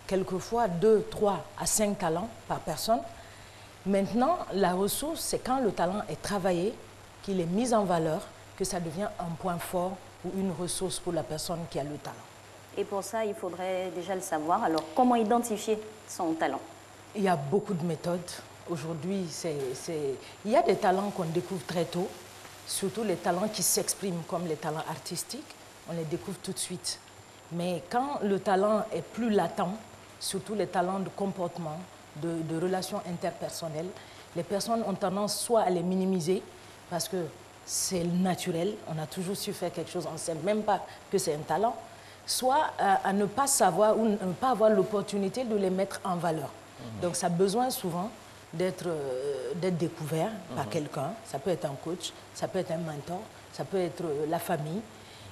quelquefois 2, 3 à 5 talents par personne. Maintenant, la ressource, c'est quand le talent est travaillé, qu'il est mis en valeur, que ça devient un point fort ou une ressource pour la personne qui a le talent. Et pour ça, il faudrait déjà le savoir. Alors, comment identifier son talent? Il y a beaucoup de méthodes. Aujourd'hui, il y a des talents qu'on découvre très tôt, surtout les talents qui s'expriment comme les talents artistiques. On les découvre tout de suite. Mais quand le talent est plus latent, surtout les talents de comportement, de relations interpersonnelles, les personnes ont tendance soit à les minimiser parce que c'est naturel, on a toujours su faire quelque chose, on ne sait même pas que c'est un talent, soit à ne pas savoir ou ne pas avoir l'opportunité de les mettre en valeur. Donc ça a besoin souvent d'être découvert par quelqu'un. Ça peut être un coach, ça peut être un mentor, ça peut être la famille.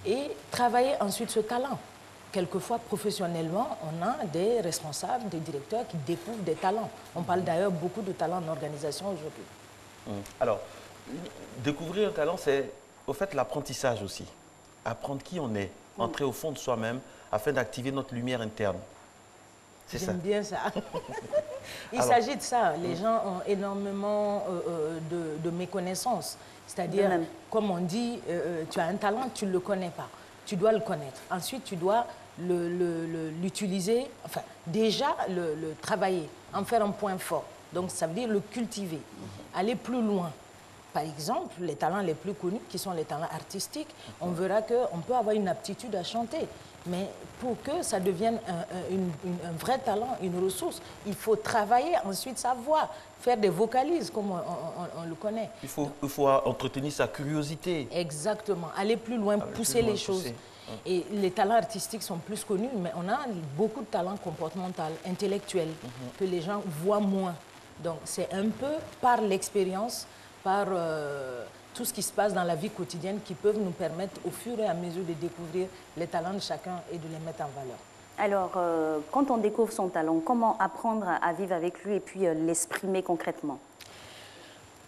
Et travailler ensuite ce talent. Quelquefois, professionnellement, on a des responsables, des directeurs qui découvrent des talents. On parle d'ailleurs beaucoup de talents en organisation aujourd'hui. Alors, découvrir un talent, c'est au fait l'apprentissage aussi. Apprendre qui on est, entrer au fond de soi-même afin d'activer notre lumière interne. C'est ça. J'aime bien ça. Il s'agit de ça. Les gens ont énormément de méconnaissances. C'est-à-dire, comme on dit, tu as un talent, tu ne le connais pas. Tu dois le connaître. Ensuite, tu dois l'utiliser, enfin, déjà le travailler, en faire un point fort. Donc, ça veut dire le cultiver, aller plus loin. Par exemple, les talents les plus connus, qui sont les talents artistiques, on verra qu'on peut avoir une aptitude à chanter. Mais pour que ça devienne un vrai talent, une ressource, il faut travailler ensuite sa voix, faire des vocalises comme on le connaît. Il faut entretenir sa curiosité. Exactement, aller plus loin, pousser les choses. Et les talents artistiques sont plus connus, mais on a beaucoup de talents comportementaux, intellectuels, que les gens voient moins. Donc c'est un peu par l'expérience, par tout ce qui se passe dans la vie quotidienne qui peuvent nous permettre au fur et à mesure de découvrir les talents de chacun et de les mettre en valeur. Alors, quand on découvre son talent, comment apprendre à vivre avec lui et puis l'exprimer concrètement?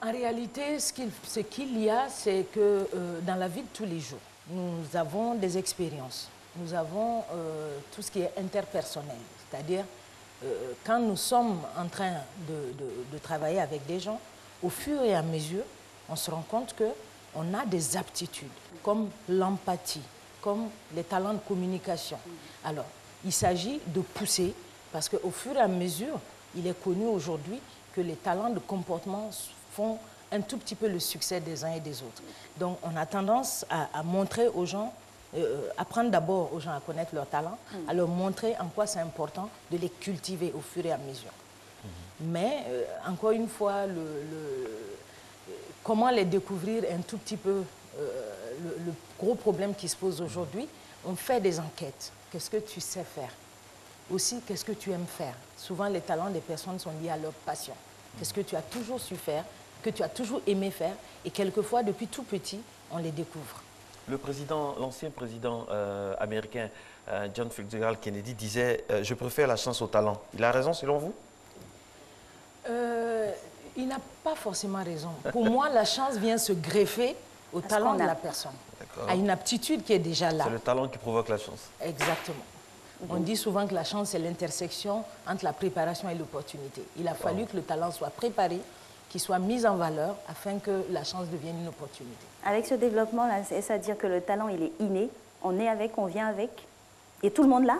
En réalité, ce qu'il y a, c'est que dans la vie de tous les jours, nous avons des expériences, nous avons tout ce qui est interpersonnel, c'est-à-dire quand nous sommes en train de travailler avec des gens, au fur et à mesure, on se rend compte qu'on a des aptitudes, comme l'empathie, comme les talents de communication. Alors, il s'agit de pousser, parce qu'au fur et à mesure, il est connu aujourd'hui que les talents de comportement font un tout petit peu le succès des uns et des autres. Donc, on a tendance à montrer aux gens, apprendre d'abord aux gens à connaître leurs talents, à leur montrer en quoi c'est important de les cultiver au fur et à mesure. Mais, encore une fois, comment les découvrir un tout petit peu, le gros problème qui se pose aujourd'hui, on fait des enquêtes. Qu'est-ce que tu sais faire? Aussi, qu'est-ce que tu aimes faire? Souvent, les talents des personnes sont liés à leur passion. Qu'est-ce que tu as toujours su faire, que tu as toujours aimé faire, et quelquefois, depuis tout petit, on les découvre. L'ancien président américain John Fitzgerald Kennedy disait « Je préfère la chance au talent ». Il a raison selon vous? Il n'a pas forcément raison. Pour moi, la chance vient se greffer au talent de la personne, à une aptitude qui est déjà là. C'est le talent qui provoque la chance. Exactement. On dit souvent que la chance, c'est l'intersection entre la préparation et l'opportunité. Il a fallu que le talent soit préparé qui soit mise en valeur afin que la chance devienne une opportunité. Avec ce développement-là, c'est-à-dire que le talent, il est inné, on est avec, on vient avec, et tout le monde là?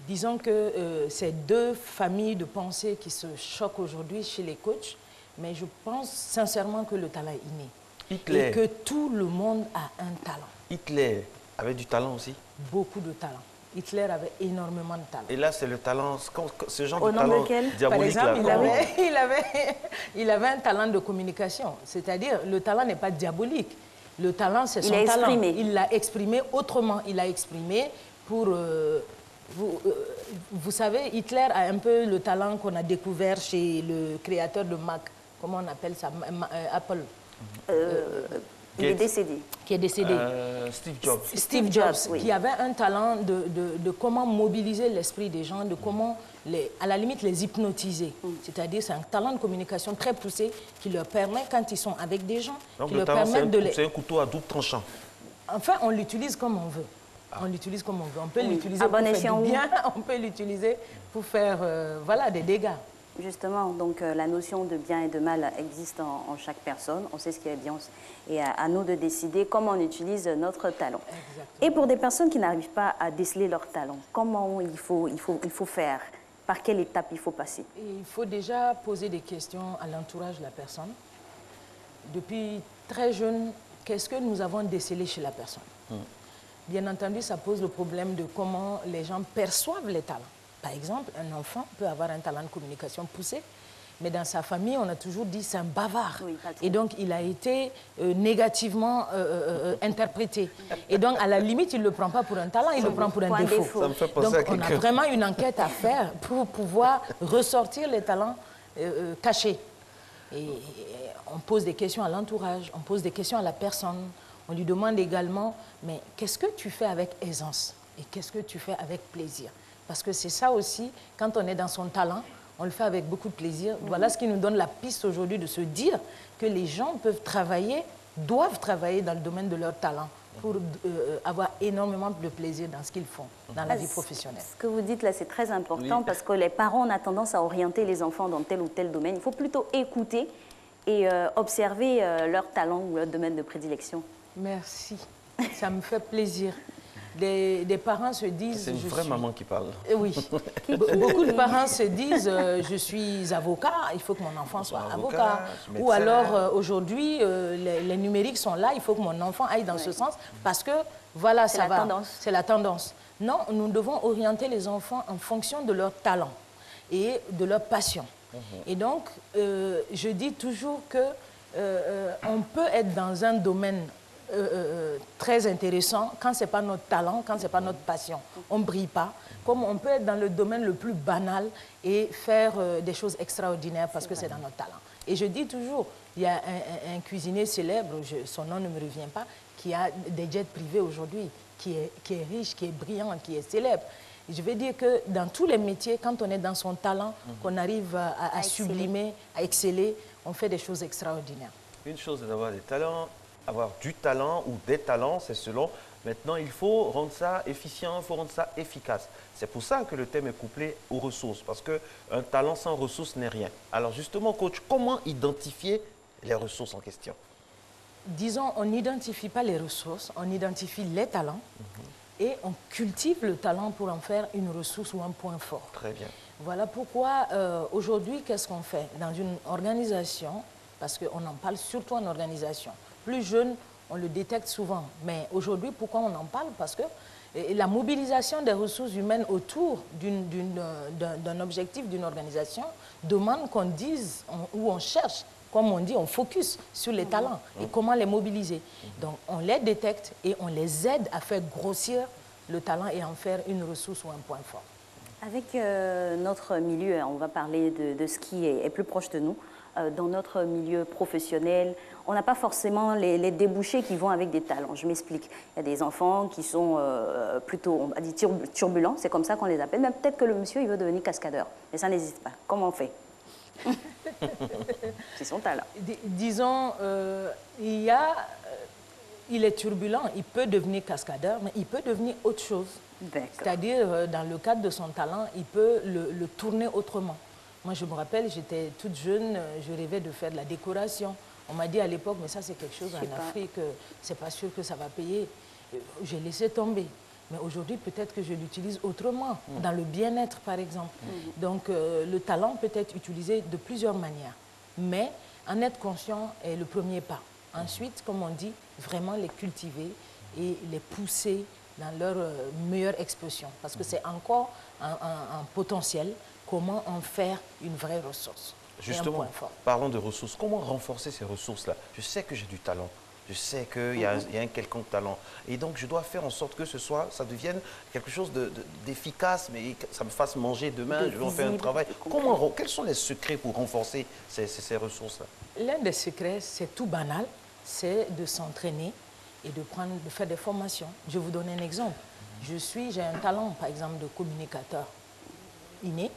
Disons que c'est deux familles de pensée qui se choquent aujourd'hui chez les coachs, mais je pense sincèrement que le talent est inné. Hitler. Et que tout le monde a un talent. Hitler avait du talent aussi? Beaucoup de talent. Hitler avait énormément de talent. Et là, c'est le talent, ce genre Au de nom talent lequel, diabolique. par exemple, là, il avait un talent de communication. C'est-à-dire, le talent n'est pas diabolique. Le talent, c'est son talent. Exprimé. Il l'a exprimé autrement. Il l'a exprimé pour... vous savez, Hitler a un peu le talent qu'on a découvert chez le créateur de Mac. Comment on appelle ça? Apple. Il est décédé. Qui est décédé. Steve Jobs. Steve Jobs, oui. qui avait un talent de comment mobiliser l'esprit des gens, de comment, à la limite, les hypnotiser. C'est-à-dire, c'est un talent de communication très poussé qui leur permet, quand ils sont avec des gens, Donc qui le leur talent, permettent de les... c'est un couteau à double tranchant. Enfin, on l'utilise comme on veut. On l'utilise comme on veut. On peut l'utiliser pour bon faire escient, du bien, on peut l'utiliser pour faire voilà, des dégâts. Justement, donc la notion de bien et de mal existe en chaque personne. On sait ce qui est bien et à nous de décider comment on utilise notre talent. Exactement. Et pour des personnes qui n'arrivent pas à déceler leur talent, comment il faut faire? Par quelle étape il faut passer? Il faut déjà poser des questions à l'entourage de la personne. Depuis très jeune, qu'est-ce que nous avons décelé chez la personne? Bien entendu, ça pose le problème de comment les gens perçoivent les talents. Par exemple, un enfant peut avoir un talent de communication poussé, mais dans sa famille, on a toujours dit c'est un bavard. Oui, et donc, il a été négativement interprété. Et donc, à la limite, il ne le prend pas pour un talent, il le prend pour un défaut. Ça me fait penser donc, on a vraiment une enquête à faire pour pouvoir ressortir les talents cachés. Et on pose des questions à l'entourage, on pose des questions à la personne. On lui demande également, mais qu'est-ce que tu fais avec aisance? Et qu'est-ce que tu fais avec plaisir? Parce que c'est ça aussi, quand on est dans son talent, on le fait avec beaucoup de plaisir. Voilà ce qui nous donne la piste aujourd'hui de se dire que les gens peuvent travailler, doivent travailler dans le domaine de leur talent pour avoir énormément de plaisir dans ce qu'ils font, dans la vie professionnelle. Ce que vous dites là, c'est très important parce que les parents, on a tendance à orienter les enfants dans tel ou tel domaine. Il faut plutôt écouter et observer leur talent ou leur domaine de prédilection. Merci, ça me fait plaisir. Des parents se disent... C'est une vraie maman qui parle. Oui. Beaucoup de parents se disent je suis avocat, il faut que mon enfant soit avocat. Ou alors, aujourd'hui, les numériques sont là, il faut que mon enfant aille dans ce sens parce que, voilà, ça va. C'est la tendance. Non, nous devons orienter les enfants en fonction de leur talent et de leur passion. Et donc, je dis toujours qu'on peut être dans un domaine très intéressant quand ce n'est pas notre talent, quand ce n'est pas notre passion. On ne brille pas. Comme on peut être dans le domaine le plus banal et faire des choses extraordinaires parce que c'est dans notre talent. Et je dis toujours, il y a un cuisinier célèbre, son nom ne me revient pas, qui a des jets privés aujourd'hui, qui est riche, qui est brillant, qui est célèbre. Et je veux dire que dans tous les métiers, quand on est dans son talent, qu'on arrive à sublimer, à exceller, on fait des choses extraordinaires. Une chose est d'avoir des talents, avoir du talent ou des talents, c'est selon. Maintenant, il faut rendre ça efficient, il faut rendre ça efficace. C'est pour ça que le thème est couplé aux ressources, parce qu'un talent sans ressources n'est rien. Alors justement, coach, comment identifier les ressources en question? Disons, on n'identifie pas les ressources, on identifie les talents et on cultive le talent pour en faire une ressource ou un point fort. Très bien. Voilà pourquoi aujourd'hui, qu'est-ce qu'on fait dans une organisation, parce qu'on en parle surtout en organisation. Plus jeune, on le détecte souvent. Mais aujourd'hui, pourquoi on en parle? Parce que la mobilisation des ressources humaines autour d'un objectif, d'une organisation, demande qu'on dise, ou on cherche, comme on dit, on focus sur les talents et comment les mobiliser. Donc, on les détecte et on les aide à faire grossir le talent et en faire une ressource ou un point fort. Avec notre milieu, on va parler de ce qui est plus proche de nous. Dans notre milieu professionnel, on n'a pas forcément les débouchés qui vont avec des talents. Je m'explique. Il y a des enfants qui sont plutôt, on va dire, turbulents, c'est comme ça qu'on les appelle. Mais peut-être que le monsieur, il veut devenir cascadeur. Mais ça n'hésite pas. Comment on fait? C'est son talent. Disons, il est turbulent, il peut devenir cascadeur, mais il peut devenir autre chose. C'est-à-dire, dans le cadre de son talent, il peut le tourner autrement. Moi, je me rappelle, j'étais toute jeune, je rêvais de faire de la décoration. On m'a dit à l'époque, mais ça, c'est quelque chose en Afrique, c'est pas sûr que ça va payer. J'ai laissé tomber. Mais aujourd'hui, peut-être que je l'utilise autrement, dans le bien-être, par exemple. Donc, le talent peut être utilisé de plusieurs manières. Mais en être conscient est le premier pas. Ensuite, comme on dit, vraiment les cultiver et les pousser dans leur meilleure expression. Parce que c'est encore un potentiel. Comment en faire une vraie ressource? Justement, parlons de ressources. Comment renforcer ces ressources-là? Je sais que j'ai du talent. Je sais qu'il y a un quelconque talent. Et donc, je dois faire en sorte que ça devienne quelque chose d'efficace, mais que ça me fasse manger demain, je vais en faire un travail. Quels sont les secrets pour renforcer ces ressources-là? L'un des secrets, c'est tout banal, c'est de s'entraîner et de faire des formations. Je vais vous donner un exemple. J'ai un talent, par exemple, de communicateur inné.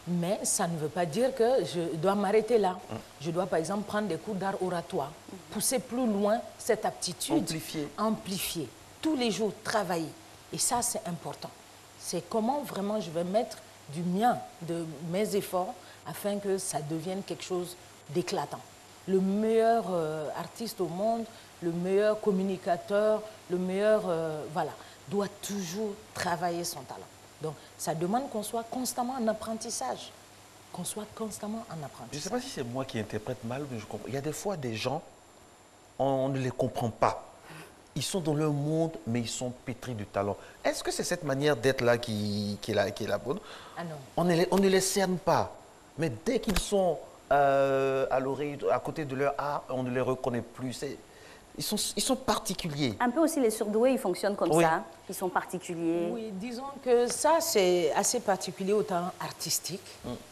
Mais ça ne veut pas dire que je dois m'arrêter là. Je dois, par exemple, prendre des cours d'art oratoire, pousser plus loin cette aptitude, amplifier, tous les jours travailler. Et ça, c'est important. C'est comment vraiment je vais mettre du mien, de mes efforts, afin que ça devienne quelque chose d'éclatant. Le meilleur artiste au monde, le meilleur communicateur, le meilleur, voilà, doit toujours travailler son talent. Donc, ça demande qu'on soit constamment en apprentissage. Qu'on soit constamment en apprentissage. Je ne sais pas si c'est moi qui interprète mal, mais je comprends. Il y a des fois des gens, on ne les comprend pas. Ils sont dans leur monde, mais ils sont pétris de talent. Est-ce que c'est cette manière d'être là qui est la bonne? Ah non. On ne les cerne pas. Mais dès qu'ils sont à l'oreille, à côté de leur art, on ne les reconnaît plus. Ils sont particuliers. Un peu aussi les surdoués, ils fonctionnent comme ça. Ils sont particuliers. Oui, disons que ça, c'est assez particulier au talent artistique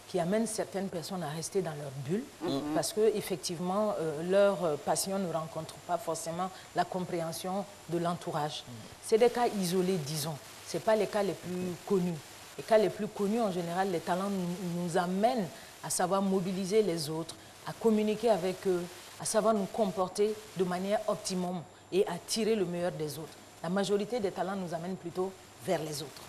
qui amène certaines personnes à rester dans leur bulle parce qu'effectivement, leur passion ne rencontre pas forcément la compréhension de l'entourage. C'est des cas isolés, disons. Ce n'est pas les cas les plus connus. Les cas les plus connus, en général, les talents nous amènent à savoir mobiliser les autres, à communiquer avec eux, à savoir nous comporter de manière optimum et à tirer le meilleur des autres. La majorité des talents nous amènent plutôt vers les autres.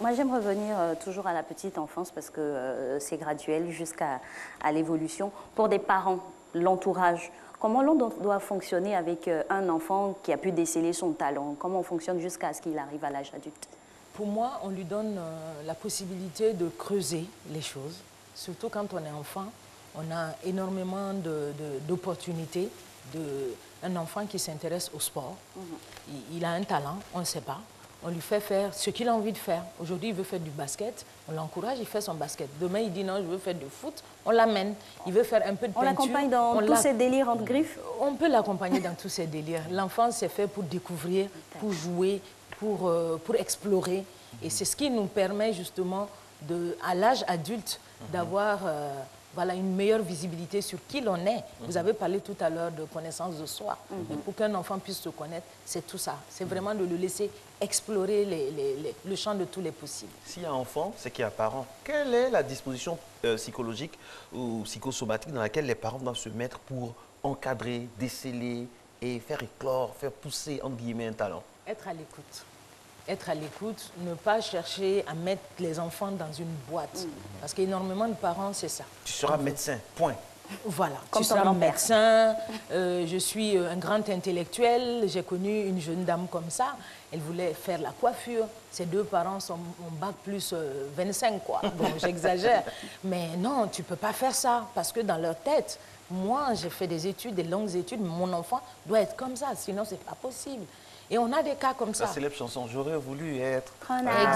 Moi, j'aime revenir toujours à la petite enfance parce que c'est graduel jusqu'à l'évolution. Pour des parents, l'entourage, comment l'on doit fonctionner avec un enfant qui a pu déceler son talent? Comment on fonctionne jusqu'à ce qu'il arrive à l'âge adulte? Pour moi, on lui donne la possibilité de creuser les choses, surtout quand on est enfant. On a énormément d'opportunités. Un enfant qui s'intéresse au sport, il a un talent, on ne sait pas. On lui fait faire ce qu'il a envie de faire. Aujourd'hui, il veut faire du basket, on l'encourage, il fait son basket. Demain, il dit non, je veux faire du foot, on l'amène. Il veut faire un peu de peinture. On l'accompagne dans tous ces délires entre griffes? On peut l'accompagner dans tous ces délires. L'enfance, c'est fait pour découvrir, pour jouer, pour explorer. Et c'est ce qui nous permet justement, à l'âge adulte, d'avoir voilà, une meilleure visibilité sur qui l'on est. Vous avez parlé tout à l'heure de connaissance de soi. Mais pour qu'un enfant puisse se connaître, c'est tout ça. C'est vraiment de le laisser explorer le champ de tous les possibles. S'il y a enfant, c'est qu'il y a parent. Quelle est la disposition psychologique ou psychosomatique dans laquelle les parents doivent se mettre pour encadrer, déceler et faire éclore, faire pousser, entre guillemets, un talent? Être à l'écoute. Être à l'écoute, ne pas chercher à mettre les enfants dans une boîte. Parce qu'énormément de parents, c'est ça. Tu seras médecin, point. Voilà, tu seras médecin, je suis un grand intellectuel, j'ai connu une jeune dame comme ça, elle voulait faire la coiffure, ses deux parents sont en bac plus 25, quoi. Bon, j'exagère, mais non, tu ne peux pas faire ça, parce que dans leur tête, moi, j'ai fait des études, des longues études, mais mon enfant doit être comme ça, sinon c'est pas possible. Et on a des cas comme ça. La célèbre chanson, j'aurais voulu être.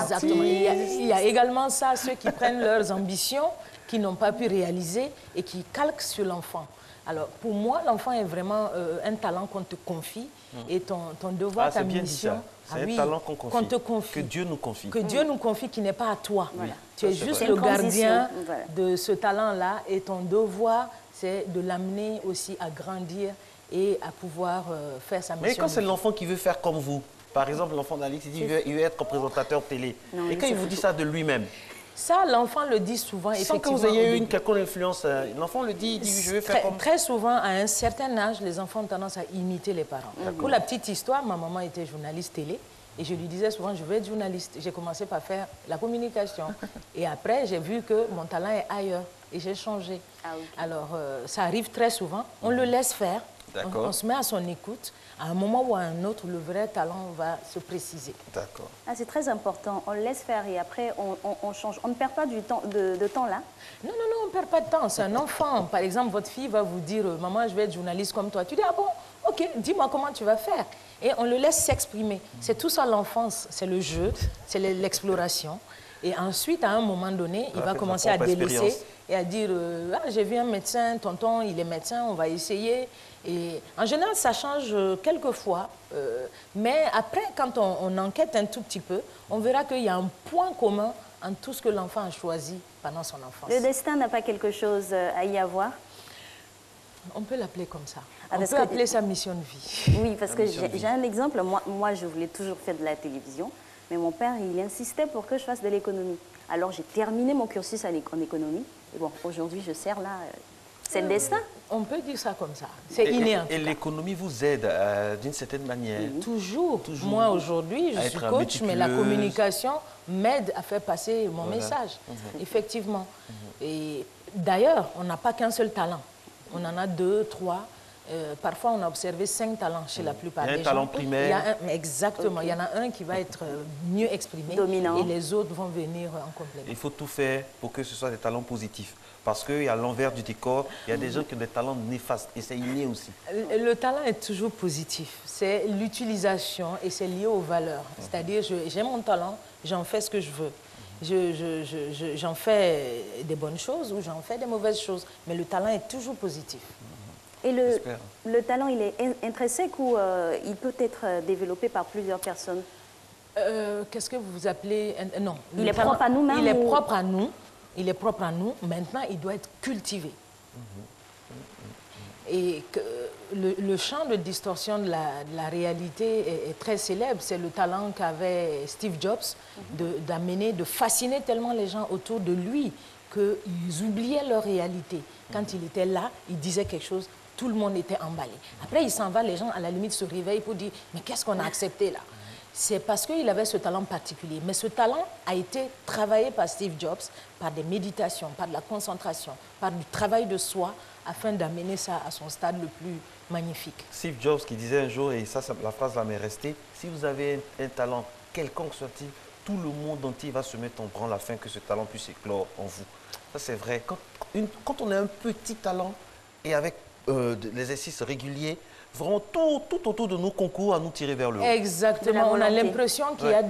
Exactement. Il y a également ça, ceux qui prennent leurs ambitions, qui n'ont pas pu réaliser et qui calquent sur l'enfant. Alors, pour moi, l'enfant est vraiment un talent qu'on te confie et ton devoir, ta mission. C'est un talent qu'on te confie. Que Dieu nous confie. Que Dieu nous confie, qui n'est pas à toi. Voilà. Tu es juste le gardien de ce talent-là et ton devoir, c'est de l'amener aussi à grandir et à pouvoir faire sa mission. Mais quand c'est l'enfant qui veut faire comme vous, par exemple l'enfant d'Alix, il dit il veut être présentateur télé. Non, et quand il vous dit ça de lui-même? Ça, l'enfant le dit souvent, sans que vous ayez eu une quelconque influence, l'enfant le dit, il dit je veux faire comme... Très souvent, à un certain âge, les enfants ont tendance à imiter les parents. Pour la petite histoire, ma maman était journaliste télé Et je lui disais souvent, je veux être journaliste. J'ai commencé par faire la communication. Et après, j'ai vu que mon talent est ailleurs. Et j'ai changé. Alors, ça arrive très souvent. On le laisse faire. On se met à son écoute. À un moment ou à un autre, le vrai talent va se préciser. D'accord. Ah, c'est très important. On le laisse faire et après, on change. On ne perd pas du temps, de temps là? Non, on ne perd pas de temps. C'est un enfant. Par exemple, votre fille va vous dire, maman, je vais être journaliste comme toi. Tu dis, ah bon, ok, dis-moi comment tu vas faire. Et on le laisse s'exprimer. C'est tout ça l'enfance. C'est le jeu, c'est l'exploration. Et ensuite, à un moment donné, il va commencer à délaisser et à dire, ah, j'ai vu un médecin, tonton, il est médecin, on va essayer. Et en général, ça change quelques fois. Mais après, quand on enquête un tout petit peu, on verra qu'il y a un point commun entre tout ce que l'enfant a choisi pendant son enfance. Le destin n'a pas quelque chose à y avoir? On peut l'appeler comme ça. On peut appeler ça mission de vie. Oui, parce que j'ai un exemple. Moi, je voulais toujours faire de la télévision. Mais mon père, il insistait pour que je fasse de l'économie. Alors, j'ai terminé mon cursus en économie. Et bon, aujourd'hui, je sers là. C'est le destin. On peut dire ça comme ça. C'est inné. Et l'économie vous aide d'une certaine manière? Toujours. Moi, aujourd'hui, je suis coach, mais la communication m'aide à faire passer mon message. Effectivement. Et d'ailleurs, on n'a pas qu'un seul talent. On en a 2, 3. Parfois, on a observé 5 talents chez la plupart des gens. Il y a un talent primaire. Exactement. Il y en a un qui va être mieux exprimé. Dominant. Et les autres vont venir en complément. Il faut tout faire pour que ce soit des talents positifs. Parce qu'il y a l'envers du décor, il y a des gens qui ont des talents néfastes. Et c'est inné aussi. Le talent est toujours positif. C'est l'utilisation et c'est lié aux valeurs. C'est-à-dire, j'ai mon talent, j'en fais ce que je veux. J'en fais des bonnes choses ou j'en fais des mauvaises choses. Mais le talent est toujours positif. Et le talent, il est intrinsèque ou il peut être développé par plusieurs personnes? Qu'est-ce que vous appelez... Non. Il est propre à nous-mêmes? Il est propre à nous. Il est propre à nous. Maintenant, il doit être cultivé. Et que le champ de distorsion de la réalité est très célèbre. C'est le talent qu'avait Steve Jobs de fasciner tellement les gens autour de lui qu'ils oubliaient leur réalité. Quand il était là, il disait quelque chose, tout le monde était emballé. Après, il s'en va, les gens, à la limite, se réveillent pour dire « Mais qu'est-ce qu'on a accepté là ?» C'est parce qu'il avait ce talent particulier. Mais ce talent a été travaillé par Steve Jobs, par des méditations, par de la concentration, par du travail de soi, afin d'amener ça à son stade le plus magnifique. Steve Jobs qui disait un jour, et ça la phrase là m'est restée, si vous avez un talent quelconque soit-il, tout le monde entier va se mettre en branle afin que ce talent puisse éclore en vous. Ça c'est vrai. Quand on a un petit talent et avec l'exercice régulier, vraiment tout autour de nous concourt à nous tirer vers le haut. Exactement. On a l'impression qu'il y a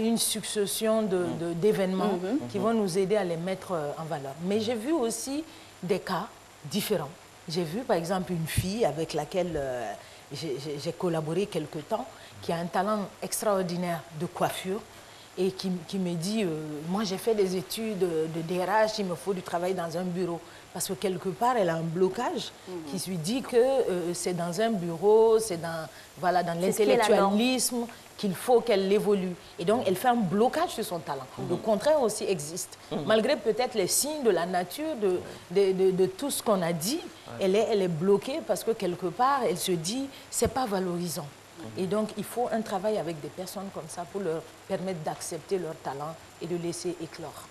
une succession d'événements qui vont nous aider à les mettre en valeur. Mais j'ai vu aussi des cas différents. J'ai vu par exemple une fille avec laquelle j'ai collaboré quelque temps, qui a un talent extraordinaire de coiffure et qui me dit, moi j'ai fait des études de DRH, il me faut du travail dans un bureau. Parce que quelque part, elle a un blocage qui lui dit que c'est dans un bureau, c'est dans l'intellectualisme qu'il faut qu'elle évolue. Et donc, elle fait un blocage sur son talent. Le contraire aussi existe. Malgré peut-être les signes de la nature, de tout ce qu'on a dit, elle est bloquée parce que quelque part, elle se dit, c'est pas valorisant. Et donc, il faut un travail avec des personnes comme ça pour leur permettre d'accepter leur talent et de laisser éclore.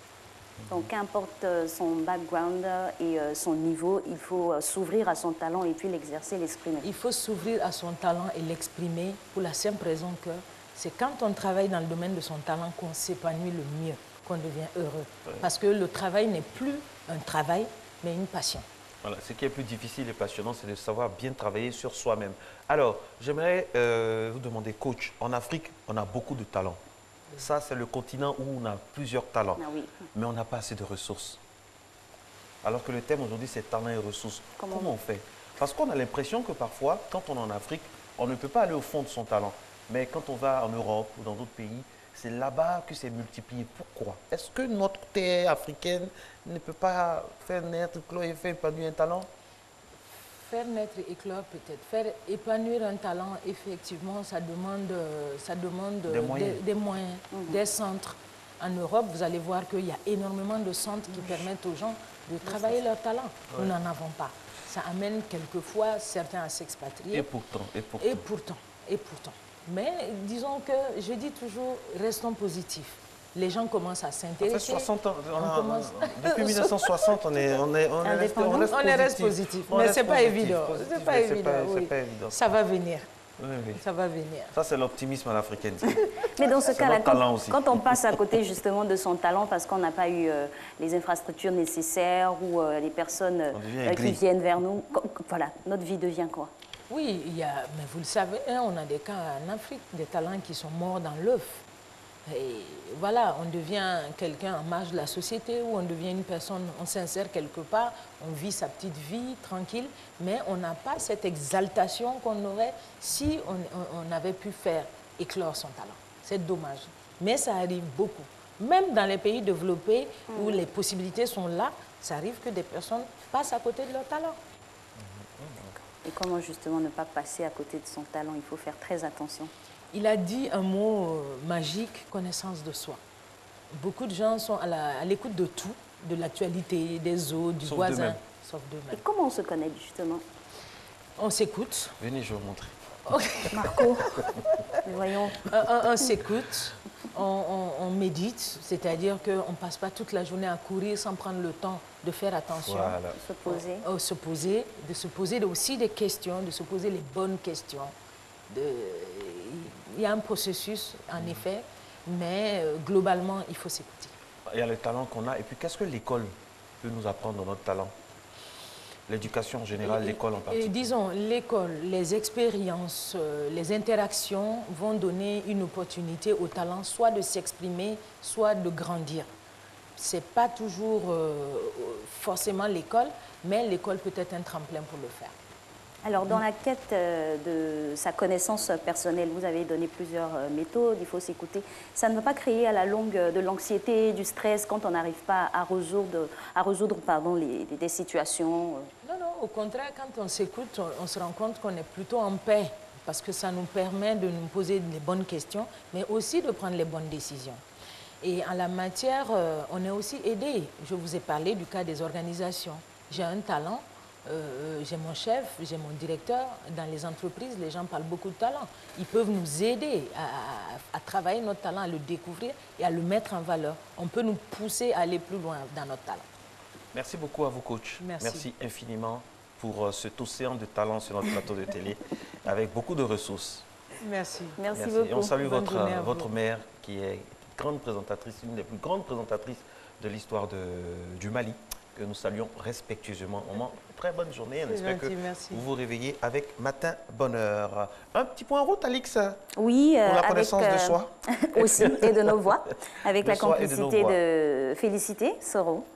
Donc, qu'importe son background et son niveau, il faut s'ouvrir à son talent et puis l'exercer, l'exprimer. Il faut s'ouvrir à son talent et l'exprimer pour la simple raison que c'est quand on travaille dans le domaine de son talent qu'on s'épanouit le mieux, qu'on devient heureux. Parce que le travail n'est plus un travail, mais une passion. Voilà, ce qui est plus difficile et passionnant, c'est de savoir bien travailler sur soi-même. Alors, j'aimerais vous demander, coach, en Afrique, on a beaucoup de talents. Ça, c'est le continent où on a plusieurs talents, mais on n'a pas assez de ressources. Alors que le thème aujourd'hui, c'est talent et ressources. Comment on fait? Parce qu'on a l'impression que parfois, quand on est en Afrique, on ne peut pas aller au fond de son talent. Mais quand on va en Europe ou dans d'autres pays, c'est là-bas que c'est multiplié. Pourquoi? Est-ce que notre terre africaine ne peut pas faire naître, éclore et faire épanouir un talent? Faire naître et éclore peut-être. Faire épanouir un talent, effectivement, ça demande des moyens, des centres. En Europe, vous allez voir qu'il y a énormément de centres qui permettent aux gens de travailler leur talent. Nous n'en avons pas. Ça amène quelquefois certains à s'expatrier. Et pourtant. Mais disons que, je dis toujours, restons positifs. Les gens commencent à s'intéresser. Ça fait 60 ans. Depuis 1960, on reste positif. Mais ce n'est pas évident. C'est pas évident. Ça va venir. Oui, oui. Ça va venir. Ça, c'est l'optimisme à l'africaine. Mais dans ce cas-là, quand on passe à côté justement de son talent parce qu'on n'a pas eu les infrastructures nécessaires ou les personnes qui viennent vers nous, voilà, notre vie devient quoi? Oui, mais vous le savez, hein, on a des cas en Afrique, des talents qui sont morts dans l'œuf. Et voilà, on devient quelqu'un en marge de la société ou on devient une personne, on s'insère quelque part, on vit sa petite vie tranquille, mais on n'a pas cette exaltation qu'on aurait si on avait pu faire éclore son talent. C'est dommage. Mais ça arrive beaucoup. Même dans les pays développés où les possibilités sont là, ça arrive que des personnes passent à côté de leur talent. Et comment justement ne pas passer à côté de son talent? Il faut faire très attention. Il a dit un mot magique, connaissance de soi. Beaucoup de gens sont à l'écoute de tout, de l'actualité, des autres, du voisin, sauf d'eux-mêmes. Et comment on se connaît justement? On s'écoute. Venez, je vais vous montrer. Okay. Marco, voyons. On s'écoute, on médite, c'est-à-dire qu'on ne passe pas toute la journée à courir sans prendre le temps de faire attention. Voilà. Se poser, de se poser aussi des questions, de se poser les bonnes questions. Il y a un processus, en effet, mais globalement, il faut s'écouter. Il y a le talent qu'on a. Et puis, qu'est-ce que l'école peut nous apprendre dans notre talent? L'éducation en général, l'école en particulier. Disons, l'école, les expériences, les interactions vont donner une opportunité au talent soit de s'exprimer, soit de grandir. Ce n'est pas toujours forcément l'école, mais l'école peut être un tremplin pour le faire. Alors, dans la quête de sa connaissance personnelle, vous avez donné plusieurs méthodes, il faut s'écouter. Ça ne va pas créer à la longue de l'anxiété, du stress quand on n'arrive pas à résoudre des situations? Non, non, au contraire, quand on s'écoute, on se rend compte qu'on est plutôt en paix parce que ça nous permet de nous poser les bonnes questions, mais aussi de prendre les bonnes décisions. Et en la matière, on est aussi aidé. Je vous ai parlé du cas des organisations. J'ai un talent. J'ai mon chef, j'ai mon directeur. Dans les entreprises, les gens parlent beaucoup de talent. Ils peuvent nous aider à travailler notre talent, à le découvrir et à le mettre en valeur. On peut nous pousser à aller plus loin dans notre talent. Merci beaucoup à vous, coach. Merci infiniment pour cet océan de talent sur notre plateau de télé, avec beaucoup de ressources. Merci. Merci beaucoup. Et on salue votre mère, qui est grande présentatrice, une des plus grandes présentatrices de l'histoire du Mali, que nous saluons respectueusement. Maman, très bonne journée. On espère que vous vous réveillez avec matin bonheur. Un petit point en route, Alix? Oui, pour la connaissance de soi. Aussi, et de nos voix, avec la complicité de Félicité Soro.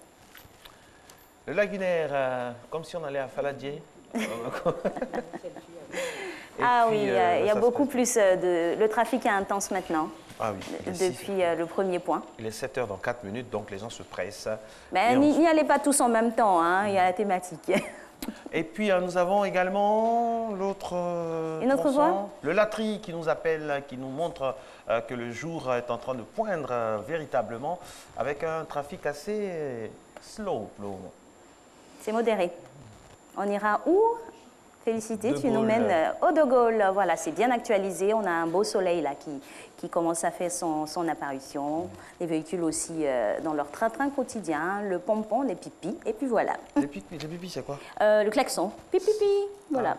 Le lagunaire, comme si on allait à Faladier. Ah oui, il y a beaucoup plus de... Le trafic est intense maintenant. Ah oui, depuis le premier point. Il est 7h dans 4 minutes, donc les gens se pressent. Mais n'y allez pas tous en même temps, hein, il y a la thématique. Et puis nous avons également l'autre... Une autre voix? Le Latri qui nous appelle, qui nous montre que le jour est en train de poindre véritablement, avec un trafic assez slow pour le moment. C'est modéré. On ira où? Félicité, tu nous mènes au De Gaulle. Voilà, c'est bien actualisé. On a un beau soleil là qui commence à faire son apparition. Les véhicules aussi dans leur train-train quotidien, le pompon, les pipis, et puis voilà. Les pipis, c'est quoi? Le klaxon. Pipipi, voilà.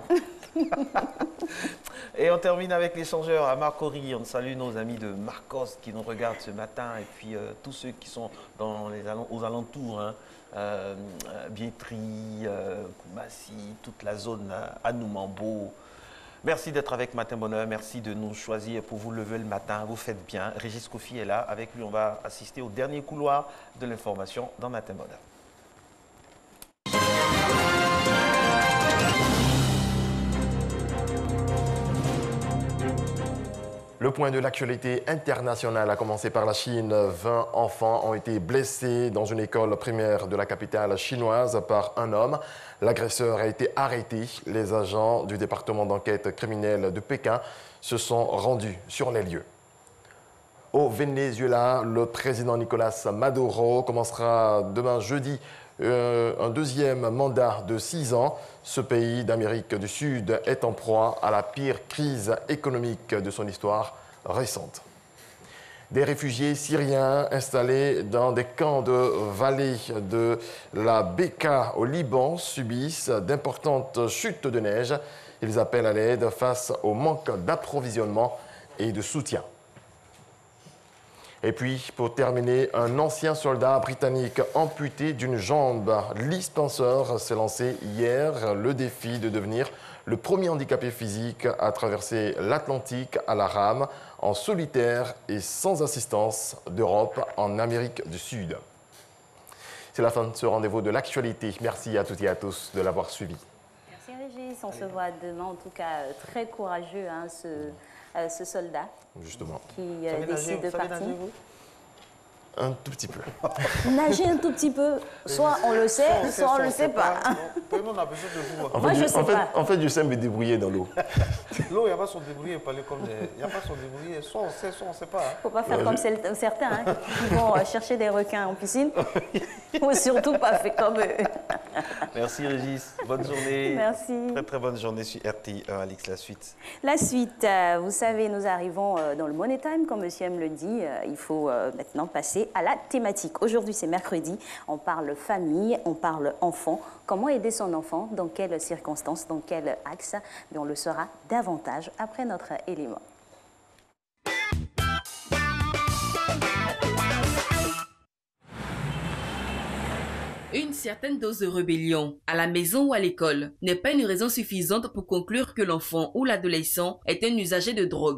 Ah. Et on termine avec l'échangeur à Marcory. On salue nos amis de Marcos qui nous regardent ce matin et puis tous ceux qui sont aux alentours. Hein. Biétry, Koumassi, toute la zone Anoumambo. Merci d'être avec Matin Bonheur, merci de nous choisir pour vous lever le matin, vous faites bien. Régis Kofi est là, avec lui on va assister au dernier couloir de l'information dans Matin Bonheur. Le point de l'actualité internationale a commencé par la Chine. 20 enfants ont été blessés dans une école primaire de la capitale chinoise par un homme. L'agresseur a été arrêté. Les agents du département d'enquête criminelle de Pékin se sont rendus sur les lieux. Au Venezuela, le président Nicolás Maduro commencera demain jeudi un deuxième mandat de 6 ans. Ce pays d'Amérique du Sud est en proie à la pire crise économique de son histoire récente. Des réfugiés syriens installés dans des camps de vallée de la Bekaa au Liban subissent d'importantes chutes de neige. Ils appellent à l'aide face au manque d'approvisionnement et de soutien. Et puis, pour terminer, un ancien soldat britannique amputé d'une jambe. Lee Spencer s'est lancé hier le défi de devenir le premier handicapé physique à traverser l'Atlantique à la rame, en solitaire et sans assistance d'Europe en Amérique du Sud. C'est la fin de ce rendez-vous de l'actualité. Merci à toutes et à tous de l'avoir suivi. Merci Régis, on se voit demain. En tout cas, très courageux hein, ce soldat. Justement. Qui décide de partir. Un tout petit peu. Nager un tout petit peu, soit on le sait, soit on ne le sait pas. Tout le monde a besoin de vous. Moi, je sais pas. En fait, je sais me débrouiller dans l'eau. L'eau, il n'y a pas son débrouiller, parler comme des... Il n'y a pas son débrouiller, soit on sait, soit on ne sait pas. Il ne faut pas faire comme certains hein, qui vont chercher des requins en piscine. Ou surtout pas fait comme eux. Merci Régis, bonne journée. Merci. Très très bonne journée sur RTI1, Alix, la suite. La suite, vous savez, nous arrivons dans le Money Time, comme monsieur M le dit. Il faut maintenant passer à la thématique. Aujourd'hui, c'est mercredi. On parle famille, on parle enfant. Comment aider son enfant, dans quelles circonstances, dans quel axe? Mais on le saura davantage après notre élément. Une certaine dose de rébellion, à la maison ou à l'école, n'est pas une raison suffisante pour conclure que l'enfant ou l'adolescent est un usager de drogue.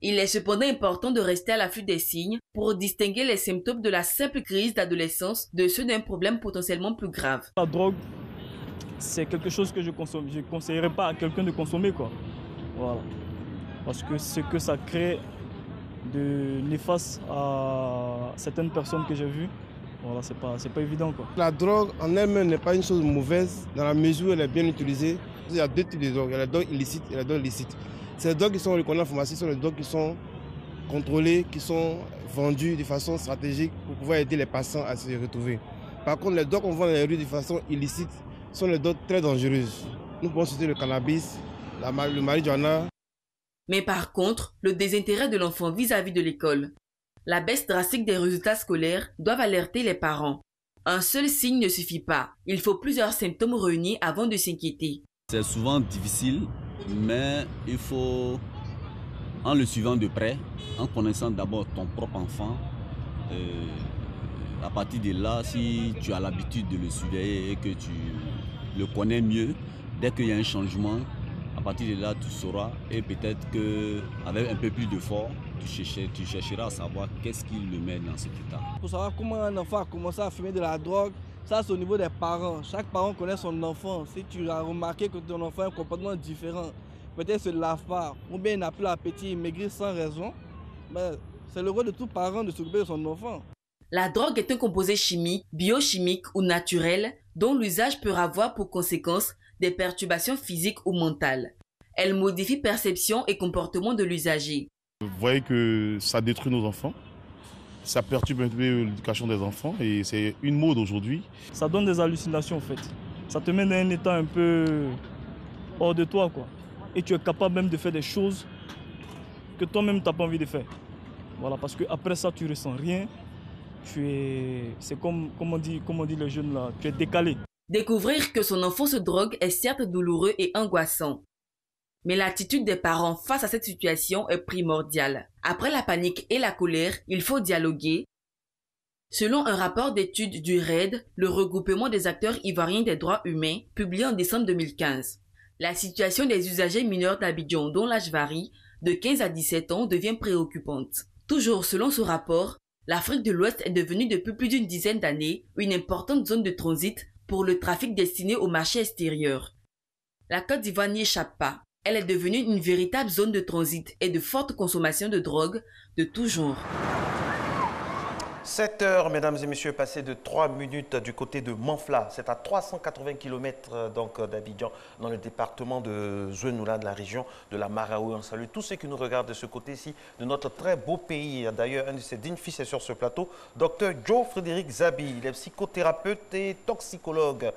Il est cependant important de rester à l'affût des signes pour distinguer les symptômes de la simple crise d'adolescence de ceux d'un problème potentiellement plus grave. La drogue, c'est quelque chose que je consomme. Je ne conseillerais pas à quelqu'un de consommer, quoi. Voilà. Parce que ce que ça crée de néfaste à certaines personnes que j'ai vues, voilà, c'est pas évident, quoi. La drogue en elle-même n'est pas une chose mauvaise dans la mesure où elle est bien utilisée. Il y a deux types de drogues. Il y a la drogue illicite et la drogue licite. Ces drogues qui sont reconnues en pharmacie sont les drogues qui sont contrôlées, qui sont vendues de façon stratégique pour pouvoir aider les patients à se retrouver. Par contre, les drogues qu'on vend dans les rues de façon illicite sont les drogues très dangereuses. Nous pouvons citer le cannabis, le marijuana. Mais par contre, le désintérêt de l'enfant vis-à-vis de l'école, la baisse drastique des résultats scolaires doivent alerter les parents. Un seul signe ne suffit pas. Il faut plusieurs symptômes réunis avant de s'inquiéter. C'est souvent difficile, mais il faut, en le suivant de près, en connaissant d'abord ton propre enfant, à partir de là, si tu as l'habitude de le surveiller et que tu le connais mieux, dès qu'il y a un changement, à partir de là, tu sauras et peut-être qu'avec un peu plus d'effort, tu chercheras à savoir qu'est-ce qui le met dans cet état. Pour savoir comment un enfant a commencé à fumer de la drogue, ça c'est au niveau des parents. Chaque parent connaît son enfant. Si tu as remarqué que ton enfant a un comportement différent, peut-être il ne se lave pas, ou bien il n'a plus l'appétit, il maigrit sans raison, ben, c'est le rôle de tout parent de s'occuper de son enfant. La drogue est un composé chimique, biochimique ou naturel dont l'usage peut avoir pour conséquence des perturbations physiques ou mentales. Elle modifie perception et comportement de l'usager. Vous voyez que ça détruit nos enfants, ça perturbe un peu l'éducation des enfants et c'est une mode aujourd'hui. Ça donne des hallucinations en fait. Ça te met dans un état un peu hors de toi, quoi. Et tu es capable même de faire des choses que toi-même tu n'as pas envie de faire. Voilà, parce qu'après ça tu ressens rien. C'est comme on dit les jeunes là, tu es décalé. Découvrir que son enfant se drogue est certes douloureux et angoissant. Mais l'attitude des parents face à cette situation est primordiale. Après la panique et la colère, il faut dialoguer. Selon un rapport d'études du RAID, le regroupement des acteurs ivoiriens des droits humains, publié en décembre 2015, la situation des usagers mineurs d'Abidjan dont l'âge varie de 15 à 17 ans devient préoccupante. Toujours selon ce rapport, l'Afrique de l'Ouest est devenue depuis plus d'une dizaine d'années une importante zone de transit pour le trafic destiné au marché extérieur. La Côte d'Ivoire n'y échappe pas. Elle est devenue une véritable zone de transit et de forte consommation de drogue de tout genre. 7 heures, mesdames et messieurs, passé de 3 minutes du côté de Manfla. C'est à 380 km d'Abidjan, dans le département de Zouenoula, de la région de la Maraoui. On salue tous ceux qui nous regardent de ce côté-ci, de notre très beau pays. D'ailleurs, un de ses dignes fils est sur ce plateau, Dr Joe Frédéric Zabi. Il est psychothérapeute et toxicologue.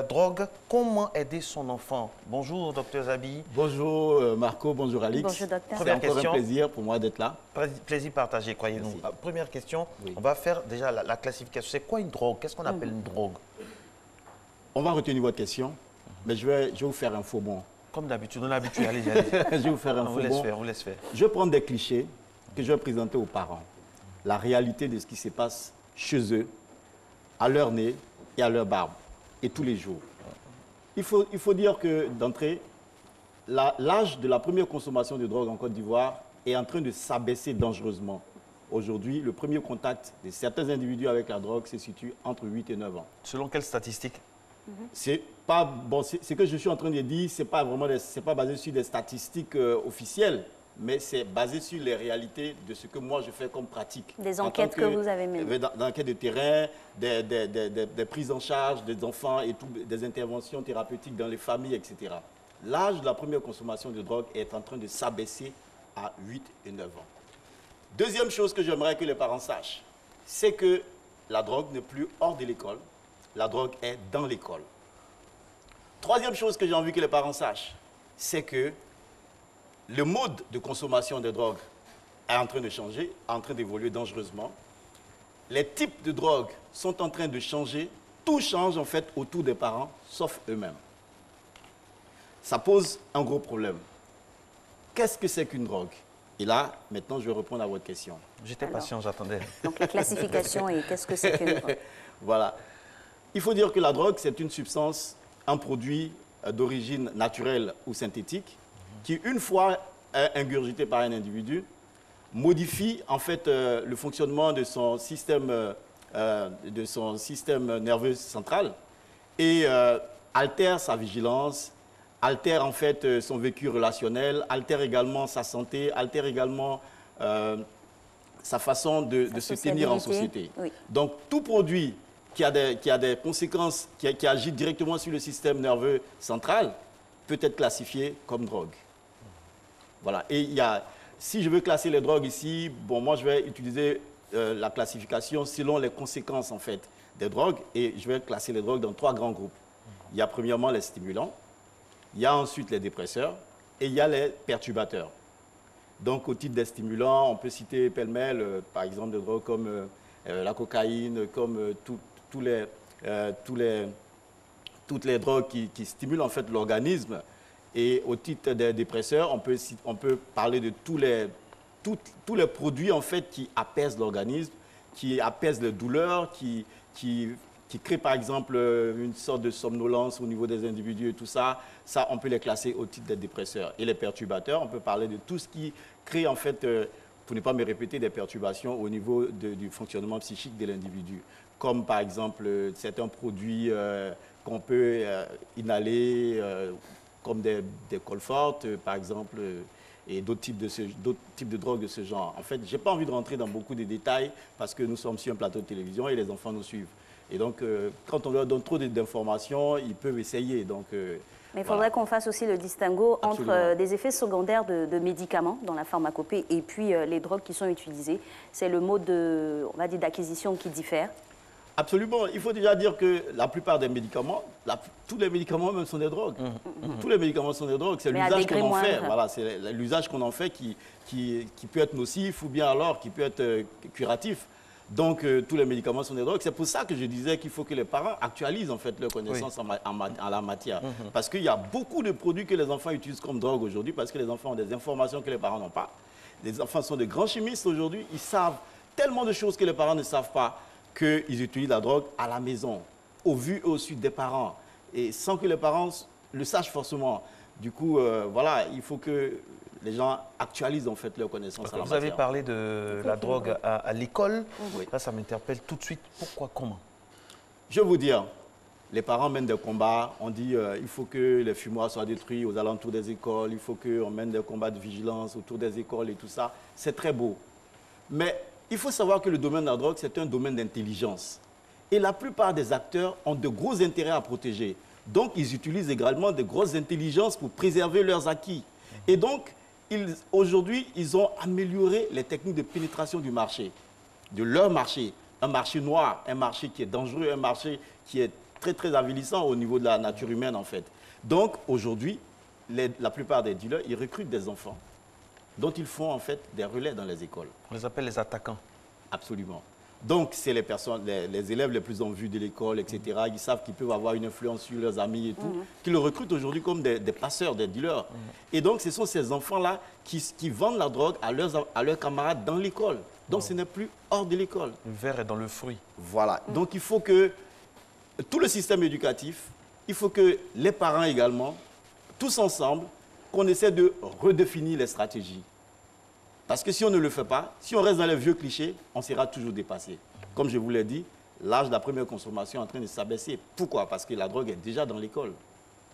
Drogue, comment aider son enfant? Bonjour, Dr Zabi. Bonjour Marco, bonjour Alix. Bonjour, docteur. C'est encore un plaisir pour moi d'être là. Plaisir partagé, croyez-nous. Première question. Oui. On va faire déjà la classification. C'est quoi une drogue? Qu'est-ce qu'on appelle une drogue? On va retenir votre question, mais je vais vous faire un faux bond. Comme d'habitude, on a l'habitude. Allez. Je vais vous faire un faux bond. On vous laisse faire. Je vais prendre des clichés que je vais présenter aux parents. La réalité de ce qui se passe chez eux, à leur nez et à leur barbe, et tous les jours. Il faut dire que d'entrée, l'âge de la première consommation de drogue en Côte d'Ivoire est en train de s'abaisser dangereusement. Aujourd'hui, le premier contact de certains individus avec la drogue se situe entre 8 et 9 ans. Selon quelles statistiques? C'est pas bon. Ce que je suis en train de dire, c'est pas vraiment, c'est pas basé sur des statistiques officielles, mais c'est basé sur les réalités de ce que moi je fais comme pratique. Des enquêtes que vous avez menées. D'enquêtes de terrain, des prises en charge des enfants et tout, des interventions thérapeutiques dans les familles, etc. L'âge de la première consommation de drogue est en train de s'abaisser à 8 et 9 ans. Deuxième chose que j'aimerais que les parents sachent, c'est que la drogue n'est plus hors de l'école, la drogue est dans l'école. Troisième chose que j'ai envie que les parents sachent, c'est que le mode de consommation de drogue est en train de changer, en train d'évoluer dangereusement. Les types de drogue sont en train de changer, tout change en fait autour des parents, sauf eux-mêmes. Ça pose un gros problème. Qu'est-ce que c'est qu'une drogue? Et là, maintenant, je vais répondre à votre question. J'étais patient, j'attendais. Donc, la classification et qu'est-ce que c'est qu'une drogue? Voilà. Il faut dire que la drogue, c'est une substance, un produit d'origine naturelle ou synthétique, qui, une fois ingurgité par un individu, modifie en fait le fonctionnement de son système nerveux central et altère sa vigilance, altère en fait son vécu relationnel, altère également sa santé, altère également sa façon de se tenir en société. Oui. Donc tout produit qui a des conséquences, qui agit directement sur le système nerveux central, peut être classifié comme drogue. Voilà. Et si je veux classer les drogues ici, bon, moi je vais utiliser la classification selon les conséquences en fait des drogues, et je vais classer les drogues dans 3 grands groupes. Il y a premièrement les stimulants, il y a ensuite les dépresseurs et il y a les perturbateurs. Donc, au titre des stimulants, on peut citer pêle-mêle, par exemple, des drogues comme la cocaïne, comme toutes les drogues qui stimulent en fait l'organisme. Et au titre des dépresseurs, on peut parler de tous les produits en fait qui apaisent l'organisme, qui apaisent les douleurs, qui créent par exemple une sorte de somnolence au niveau des individus et tout ça. Ça, on peut les classer au titre des dépresseurs. Et les perturbateurs, on peut parler de tout ce qui crée en fait, pour ne pas me répéter, des perturbations au niveau du fonctionnement psychique de l'individu. Comme par exemple certains produits qu'on peut inhaler, comme des colfortes, par exemple, et d'autres types de drogues de ce genre. En fait, je n'ai pas envie de rentrer dans beaucoup de détails parce que nous sommes sur un plateau de télévision et les enfants nous suivent. Et donc, quand on leur donne trop d'informations, ils peuvent essayer. Donc, mais il faudrait qu'on fasse aussi le distinguo entre des effets secondaires de médicaments dans la pharmacopée et puis les drogues qui sont utilisées. C'est le mode d'acquisition qui diffère. Absolument. Il faut déjà dire que la plupart des médicaments, tous les médicaments même sont des drogues. Tous les médicaments sont des drogues. C'est l'usage qu'on en fait. Voilà, c'est l'usage qu'on en fait qui peut être nocif ou bien alors qui peut être curatif. Donc, tous les médicaments sont des drogues. C'est pour ça que je disais qu'il faut que les parents actualisent en fait leurs connaissances en la matière. Parce qu'il y a beaucoup de produits que les enfants utilisent comme drogue aujourd'hui parce que les enfants ont des informations que les parents n'ont pas. Les enfants sont de grands chimistes aujourd'hui. Ils savent tellement de choses que les parents ne savent pas, qu'ils utilisent la drogue à la maison, au vu et au su des parents, et sans que les parents le sachent forcément. Du coup, voilà, il faut que les gens actualisent en fait leurs connaissances à la matière. Vous avez parlé de la drogue à l'école. Là, ça m'interpelle tout de suite. Pourquoi, comment? Je vais vous dire, les parents mènent des combats. On dit il faut que les fumoirs soient détruits aux alentours des écoles. Il faut qu'on mène des combats de vigilance autour des écoles et tout ça. C'est très beau. Mais il faut savoir que le domaine de la drogue, c'est un domaine d'intelligence. Et la plupart des acteurs ont de gros intérêts à protéger. Donc, ils utilisent également de grosses intelligences pour préserver leurs acquis. Et donc, aujourd'hui, ils ont amélioré les techniques de pénétration du marché, de leur marché. Un marché noir, un marché qui est dangereux, un marché qui est très, très avilissant au niveau de la nature humaine, en fait. Donc, aujourd'hui, la plupart des dealers, ils recrutent des enfants dont ils font, en fait, des relais dans les écoles. On les appelle les attaquants. Absolument. Donc, c'est les élèves les plus en vue de l'école, etc. Ils savent qu'ils peuvent avoir une influence sur leurs amis et tout, qui le recrutent aujourd'hui comme des passeurs, des dealers. Et donc, ce sont ces enfants-là qui vendent la drogue à leurs camarades dans l'école. Donc, ce n'est plus hors de l'école. Le verre est dans le fruit. Voilà. Donc, il faut que tout le système éducatif, il faut que les parents également, tous ensemble, qu'on essaie de redéfinir les stratégies. Parce que si on ne le fait pas, si on reste dans les vieux clichés, on sera toujours dépassé. Comme je vous l'ai dit, l'âge de la première consommation est en train de s'abaisser. Pourquoi? Parce que la drogue est déjà dans l'école.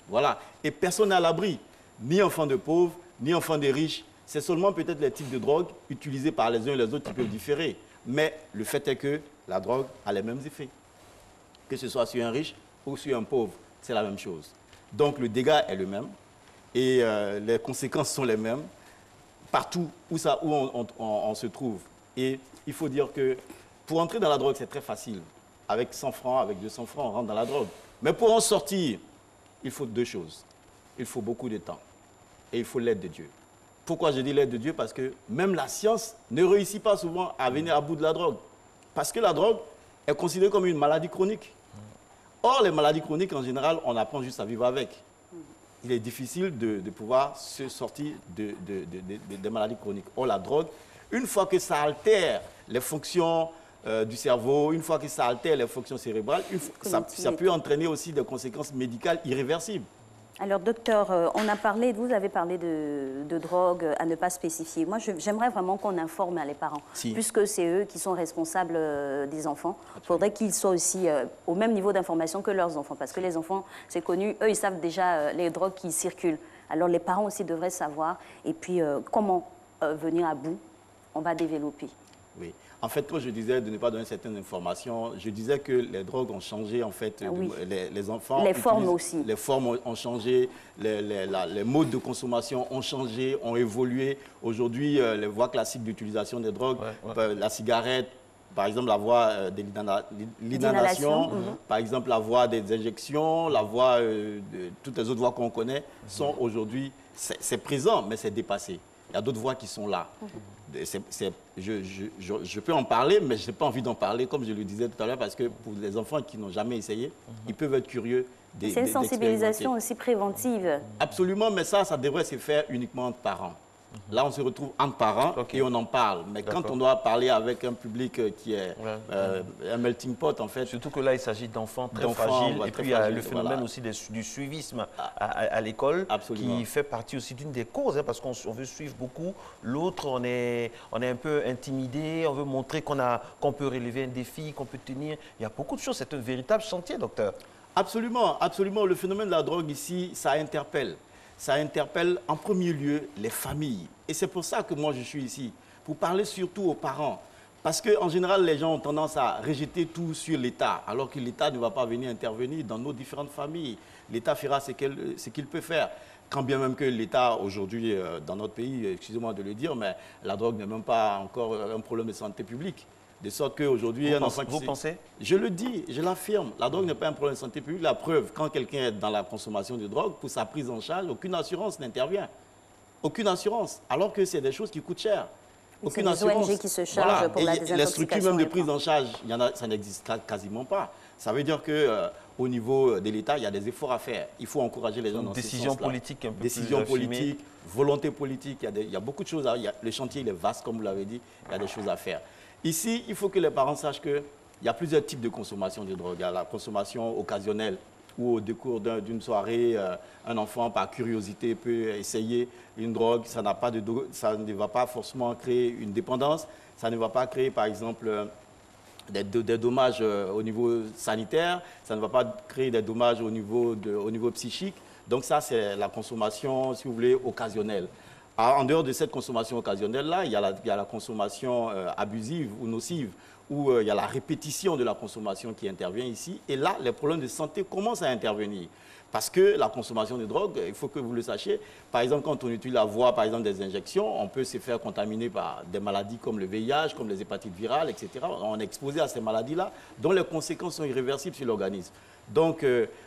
Voilà. Et personne n'est à l'abri. Ni enfant de pauvres, ni enfant de riches. C'est seulement peut-être les types de drogue utilisés par les uns et les autres qui peuvent différer. Mais le fait est que la drogue a les mêmes effets. Que ce soit sur un riche ou sur un pauvre, c'est la même chose. Donc le dégât est le même et les conséquences sont les mêmes partout où on se trouve. Et il faut dire que pour entrer dans la drogue, c'est très facile. Avec 100 francs, avec 200 francs, on rentre dans la drogue. Mais pour en sortir, il faut deux choses. Il faut beaucoup de temps et il faut l'aide de Dieu. Pourquoi je dis l'aide de Dieu? Parce que même la science ne réussit pas souvent à venir à bout de la drogue. Parce que la drogue est considérée comme une maladie chronique. Or, les maladies chroniques, en général, on apprend juste à vivre avec. Il est difficile de pouvoir se sortir des maladies chroniques. Or, la drogue, une fois que ça altère les fonctions du cerveau, une fois que ça altère les fonctions cérébrales, ça peut entraîner aussi des conséquences médicales irréversibles. Alors, docteur, vous avez parlé de drogue à ne pas spécifier. Moi, j'aimerais vraiment qu'on informe les parents, puisque c'est eux qui sont responsables des enfants. Il faudrait qu'ils soient aussi au même niveau d'information que leurs enfants, parce que les enfants, c'est connu, eux, ils savent déjà les drogues qui circulent. Alors, les parents aussi devraient savoir. Et puis, comment venir à bout, on va développer. Oui. En fait, quand je disais de ne pas donner certaines informations, je disais que les drogues ont changé, en fait. Les enfants... Les formes aussi. Les formes ont changé, les modes de consommation ont changé, ont évolué. Aujourd'hui, les voies classiques d'utilisation des drogues, la cigarette, par exemple, la voie de l'inhalation, par exemple, la voie des injections, la voie de toutes les autres voies qu'on connaît, sont aujourd'hui... C'est présent, mais c'est dépassé. Il y a d'autres voies qui sont là. Je peux en parler, mais je n'ai pas envie d'en parler, comme je le disais tout à l'heure, parce que pour les enfants qui n'ont jamais essayé, ils peuvent être curieux d'expérimenter. C'est une sensibilisation aussi préventive. Absolument, mais ça devrait se faire uniquement entre parents. Là, on se retrouve entre parents et on en parle. Mais quand on doit parler avec un public qui est un melting pot, en fait... Surtout que là, il s'agit d'enfants très fragiles. Et puis, il y a le phénomène aussi du suivisme à l'école, qui fait partie aussi d'une des causes, hein, parce qu'on veut suivre beaucoup. L'autre, on est un peu intimidé, on veut montrer qu'on peut relever un défi, qu'on peut tenir. Il y a beaucoup de choses. C'est un véritable chantier, docteur. Absolument, absolument. Le phénomène de la drogue ici, ça interpelle. Ça interpelle en premier lieu les familles. Et c'est pour ça que moi je suis ici, pour parler surtout aux parents. Parce qu'en général, les gens ont tendance à rejeter tout sur l'État, alors que l'État ne va pas venir intervenir dans nos différentes familles. L'État fera ce qu'il peut faire. Quand bien même que l'État, aujourd'hui, dans notre pays, excusez-moi de le dire, mais la drogue n'est même pas encore un problème de santé publique. De sorte qu'aujourd'hui, un enfant qui... Vous pensez? Je le dis, je l'affirme. La drogue n'est pas un problème de santé publique. La preuve, quand quelqu'un est dans la consommation de drogue, pour sa prise en charge, aucune assurance n'intervient. Aucune assurance. Alors que c'est des choses qui coûtent cher. Aucune assurance. ONG qui se chargent pour la désintoxication. Les structures même de prise en charge, ça n'existe quasiment pas. Ça veut dire qu'au niveau de l'État, il y a des efforts à faire. Il faut encourager les gens dans ce sens-là. Décision politique un peu Décision politique, volonté politique. Il y a beaucoup de choses. Le chantier il est vaste, comme vous l'avez dit. Il y a des choses à faire. Ici, il faut que les parents sachent qu'il y a plusieurs types de consommation de drogue. Il y a la consommation occasionnelle, où au décours d'une soirée, un enfant, par curiosité, peut essayer une drogue. Ça ne va pas forcément créer une dépendance. Ça ne va pas créer, par exemple, des dommages au niveau sanitaire. Ça ne va pas créer des dommages au niveau psychique. Donc ça, c'est la consommation, si vous voulez, occasionnelle. En dehors de cette consommation occasionnelle-là, il y a la consommation abusive ou nocive, où il y a la répétition de la consommation qui intervient ici. Et là, les problèmes de santé commencent à intervenir. Parce que la consommation de drogue, il faut que vous le sachiez, par exemple, quand on utilise la voie, par exemple, des injections, on peut se faire contaminer par des maladies comme le VIH, comme les hépatites virales, etc. On est exposé à ces maladies-là, dont les conséquences sont irréversibles sur l'organisme. Donc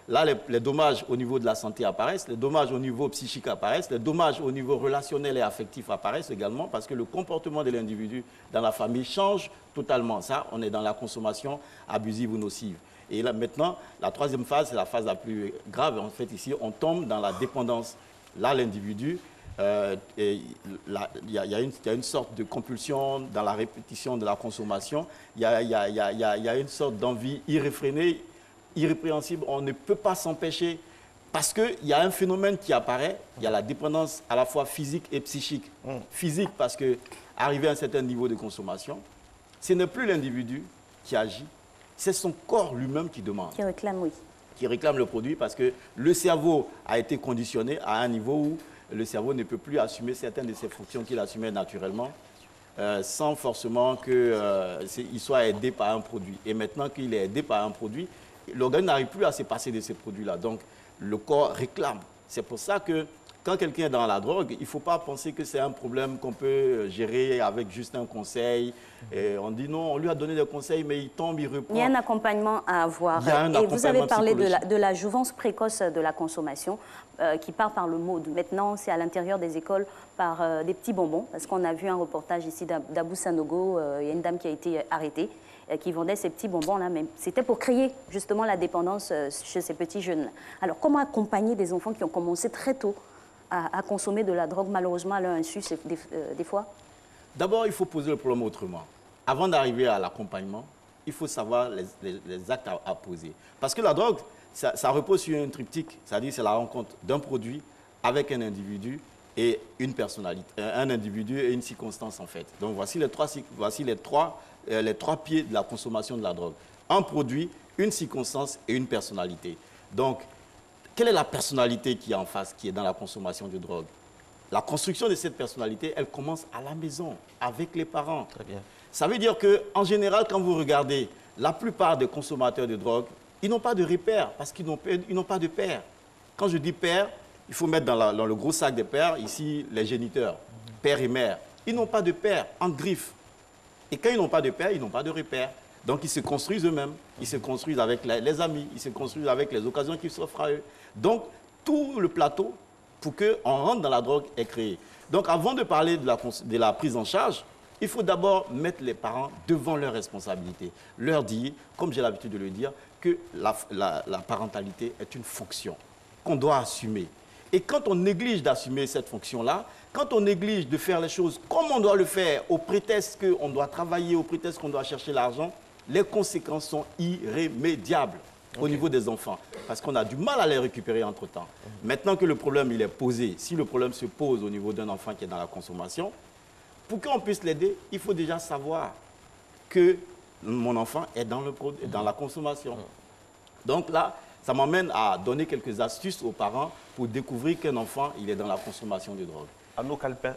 là, les dommages au niveau de la santé apparaissent, les dommages au niveau psychique apparaissent, les dommages au niveau relationnel et affectif apparaissent également, parce que le comportement de l'individu dans la famille change totalement. Ça, on est dans la consommation abusive ou nocive. Et là, maintenant, la troisième phase, c'est la phase la plus grave. En fait, ici, on tombe dans la dépendance. Là, l'individu, il y a une sorte de compulsion dans la répétition de la consommation. Il y a une sorte d'envie irréfrénée, irrépréhensible. On ne peut pas s'empêcher parce qu'il y a un phénomène qui apparaît. Il y a la dépendance à la fois physique et psychique. Physique parce qu'arrivé à un certain niveau de consommation, ce n'est plus l'individu qui agit. C'est son corps lui-même qui demande. Qui réclame, oui. Qui réclame le produit parce que le cerveau a été conditionné à un niveau où le cerveau ne peut plus assumer certaines de ses fonctions qu'il assumait naturellement sans forcément qu'il soit aidé par un produit. Et maintenant qu'il est aidé par un produit, l'organisme n'arrive plus à se passer de ces produits-là. Donc, le corps réclame. C'est pour ça que quand quelqu'un est dans la drogue, il ne faut pas penser que c'est un problème qu'on peut gérer avec juste un conseil. Et on dit non, on lui a donné des conseils, mais il tombe, il reprend. Il y a un accompagnement à avoir. Et vous avez parlé de la jouvence précoce de la consommation qui part par le mode. Maintenant, c'est à l'intérieur des écoles par des petits bonbons. Parce qu'on a vu un reportage ici d'Abou Sanogo, il y a une dame qui a été arrêtée, qui vendait ces petits bonbons-là. Mais c'était pour créer justement la dépendance chez ces petits jeunes. Alors, comment accompagner des enfants qui ont commencé très tôt à consommer de la drogue, malheureusement, à leur insu, des fois? D'abord, il faut poser le problème autrement. Avant d'arriver à l'accompagnement, il faut savoir les actes à poser. Parce que la drogue, ça repose sur un triptyque, c'est-à-dire c'est la rencontre d'un produit avec un individu et une personnalité, un individu et une circonstance en fait. Donc voici les trois pieds de la consommation de la drogue. Un produit, une circonstance et une personnalité. Donc, quelle est la personnalité qui est en face, qui est dans la consommation de drogue? La construction de cette personnalité, elle commence à la maison, avec les parents. Très bien. Ça veut dire qu'en général, quand vous regardez, la plupart des consommateurs de drogue, ils n'ont pas de repères, parce qu'ils n'ont pas de père. Quand je dis père, il faut mettre dans le gros sac des pères, ici, les géniteurs, père et mère. Ils n'ont pas de père, en griffe. Et quand ils n'ont pas de père, ils n'ont pas de repères. Donc, ils se construisent eux-mêmes. Ils se construisent avec les amis. Ils se construisent avec les occasions qui s'offrent à eux. Donc, tout le plateau pour qu'on rentre dans la drogue est créé. Donc, avant de parler de la prise en charge, il faut d'abord mettre les parents devant leurs responsabilités. Leur dire, comme j'ai l'habitude de le dire, que la parentalité est une fonction qu'on doit assumer. Et quand on néglige d'assumer cette fonction-là, quand on néglige de faire les choses comme on doit le faire, au prétexte qu'on doit travailler, au prétexte qu'on doit chercher l'argent, les conséquences sont irrémédiables au niveau des enfants. Parce qu'on a du mal à les récupérer entre-temps. Maintenant que le problème il est posé, si le problème se pose au niveau d'un enfant qui est dans la consommation, pour qu'on puisse l'aider, il faut déjà savoir que mon enfant est dans la consommation. Donc là, ça m'amène à donner quelques astuces aux parents pour découvrir qu'un enfant il est dans la consommation de drogue. Arnaud Calpin.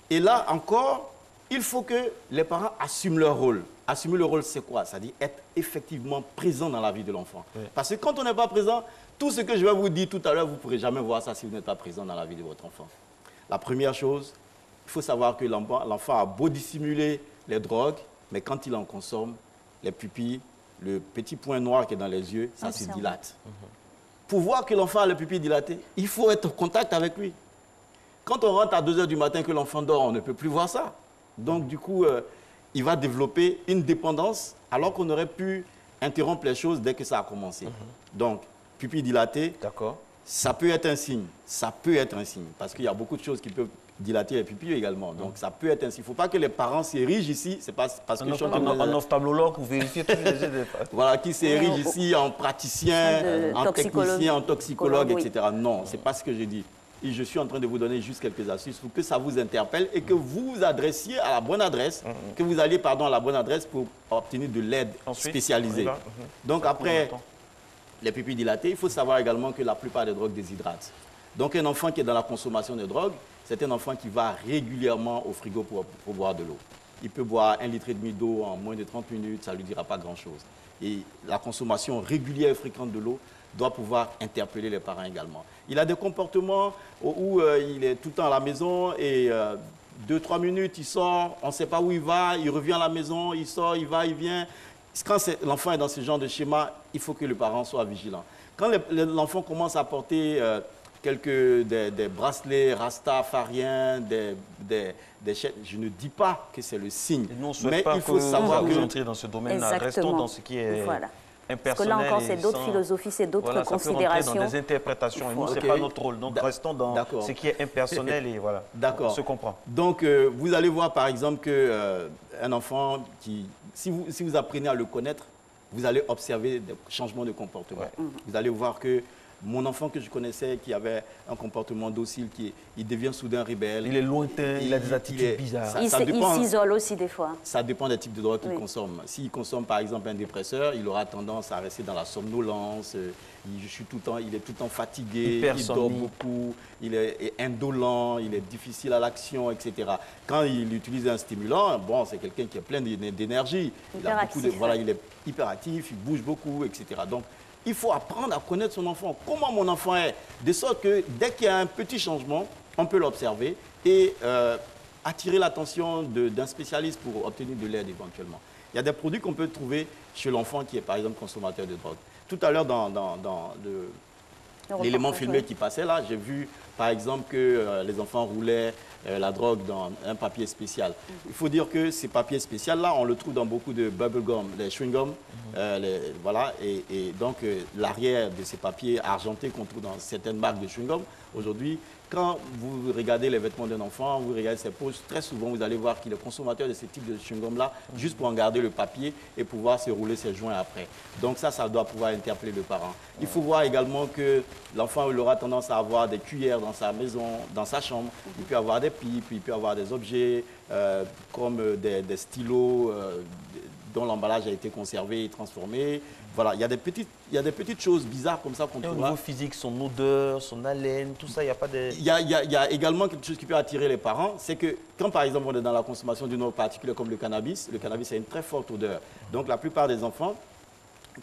Et là encore, il faut que les parents assument leur rôle. Assumer le rôle, c'est quoi? C'est-à-dire être effectivement présent dans la vie de l'enfant. Oui. Parce que quand on n'est pas présent, tout ce que je vais vous dire tout à l'heure, vous ne pourrez jamais voir ça si vous n'êtes pas présent dans la vie de votre enfant. La première chose, il faut savoir que l'enfant a beau dissimuler les drogues, mais quand il en consomme, les pupilles, le petit point noir qui est dans les yeux, ça se dilate. Pour voir que l'enfant a les pupilles dilatées, il faut être en contact avec lui. Quand on rentre à 2 h du matin que l'enfant dort, on ne peut plus voir ça. Donc du coup, il va développer une dépendance alors qu'on aurait pu interrompre les choses dès que ça a commencé. Donc, pupille dilatée, ça peut être un signe. Ça peut être un signe. Parce qu'il y a beaucoup de choses qui peuvent dilater les pupilles également. Donc, ça peut être un signe. Il ne faut pas que les parents s'érigent ici. C'est pas parce que un ophtalmologue, vous vérifiez tous les voilà, qui s'érige ici en praticien, en technicien, en toxicologue, etc. Non, ce n'est pas ce que je dis. Et je suis en train de vous donner juste quelques astuces pour que ça vous interpelle et que vous vous adressiez à la bonne adresse, que vous alliez à la bonne adresse pour obtenir de l'aide spécialisée. Donc après les pupilles dilatées, il faut savoir également que la plupart des drogues déshydratent. Donc un enfant qui est dans la consommation de drogue, c'est un enfant qui va régulièrement au frigo pour boire de l'eau. Il peut boire 1,5 litre d'eau en moins de 30 minutes, ça ne lui dira pas grand-chose. Et la consommation régulière et fréquente de l'eau doit pouvoir interpeller les parents également. Il a des comportements où il est tout le temps à la maison et 2-3 minutes, il sort, on ne sait pas où il va, il revient à la maison, il sort, il va, il vient. Quand l'enfant est dans ce genre de schéma, il faut que le parent soit vigilant. Quand l'enfant commence à porter des bracelets rastafariens, des chaînes, je ne dis pas que c'est le signe, mais il faut savoir que... vous entrez dans ce domaine-là, restons dans ce qui est... Voilà. Impersonnel. Parce que là encore, c'est d'autres philosophies, c'est d'autres considérations. Dans des interprétations. Et nous, ce n'est pas notre rôle. Donc, restons dans ce qui est impersonnel et voilà. D'accord. On se comprend. Donc, vous allez voir, par exemple, qu'un enfant, si vous apprenez à le connaître, vous allez observer des changements de comportement. Ouais. Vous allez voir que mon enfant que je connaissais, qui avait un comportement docile, il devient soudain rebelle. Il est lointain, il a des attitudes bizarres. Il s'isole aussi des fois. Ça dépend des types de drogues qu'il consomme. S'il consomme par exemple un dépresseur, il aura tendance à rester dans la somnolence. Il est tout le temps fatigué, il dort beaucoup, il est indolent, il est difficile à l'action, etc. Quand il utilise un stimulant, bon, c'est quelqu'un qui est plein d'énergie. Il est hyperactif, il bouge beaucoup, etc. Donc, il faut apprendre à connaître son enfant, comment mon enfant est, de sorte que dès qu'il y a un petit changement, on peut l'observer et attirer l'attention d'un spécialiste pour obtenir de l'aide éventuellement. Il y a des produits qu'on peut trouver chez l'enfant qui est par exemple consommateur de drogue. Tout à l'heure dans l'élément filmé qui passait là, j'ai vu par exemple que les enfants roulaient la drogue dans un papier spécial. Il faut dire que ces papiers spéciaux-là, on le trouve dans beaucoup de bubblegum, les chewing-gum, voilà, et donc l'arrière de ces papiers argentés qu'on trouve dans certaines marques de chewing-gum, aujourd'hui, quand vous regardez les vêtements d'un enfant, vous regardez ses poches, très souvent vous allez voir qu'il est consommateur de ce type de chewing-gum-là, juste pour en garder le papier et pouvoir se rouler ses joints après. Donc ça doit pouvoir interpeller le parent. Il faut voir également que l'enfant aura tendance à avoir des cuillères dans sa maison, dans sa chambre. Il peut avoir des pipes, il peut avoir des objets comme des stylos dont l'emballage a été conservé et transformé. Voilà, il y a des petites choses bizarres comme ça qu'on trouve. Au niveau physique, son odeur, son haleine, tout ça, il n'y a pas de... Il y a également quelque chose qui peut attirer les parents, c'est que quand par exemple on est dans la consommation d'une drogue particulière comme le cannabis a une très forte odeur. Donc la plupart des enfants,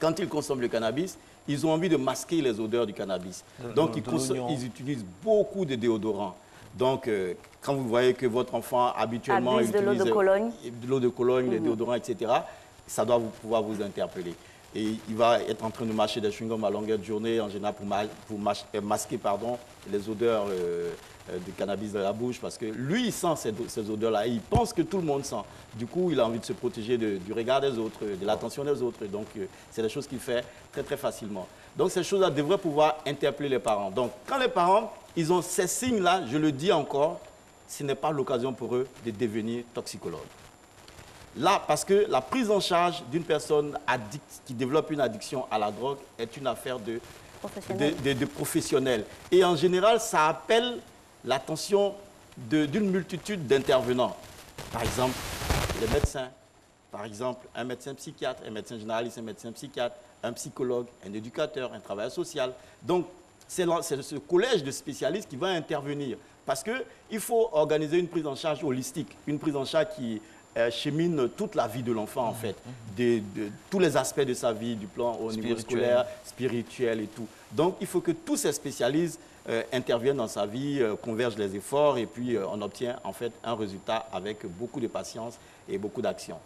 quand ils consomment le cannabis, ils ont envie de masquer les odeurs du cannabis. Donc ils utilisent beaucoup de déodorants. Donc quand vous voyez que votre enfant habituellement utilise de l'eau de Cologne, les déodorants, etc., ça doit pouvoir vous interpeller. Et il va être en train de mâcher des chewing-gums à longueur de journée, en général pour masquer les odeurs du cannabis de la bouche, parce que lui, il sent ces odeurs-là et il pense que tout le monde sent. Du coup, il a envie de se protéger du regard des autres, de l'attention des autres. Donc, c'est des choses qu'il fait très, très facilement. Donc, ces choses-là devraient pouvoir interpeller les parents. Donc, quand les parents, ils ont ces signes-là, je le dis encore, ce n'est pas l'occasion pour eux de devenir toxicologue. Là, parce que la prise en charge d'une personne qui développe une addiction à la drogue est une affaire de professionnels. Et en général, ça appelle l'attention d'une multitude d'intervenants. Par exemple, les médecins, par exemple, un médecin psychiatre, un médecin généraliste, un médecin psychiatre, un psychologue, un éducateur, un travailleur social. Donc, c'est ce collège de spécialistes qui va intervenir. Parce qu'il faut organiser une prise en charge holistique, une prise en charge qui chemine toute la vie de l'enfant, en fait, de tous les aspects de sa vie, du plan au niveau scolaire, spirituel et tout. Donc, il faut que tous ces spécialistes interviennent dans sa vie, convergent les efforts et puis on obtient en fait un résultat avec beaucoup de patience et beaucoup d'action.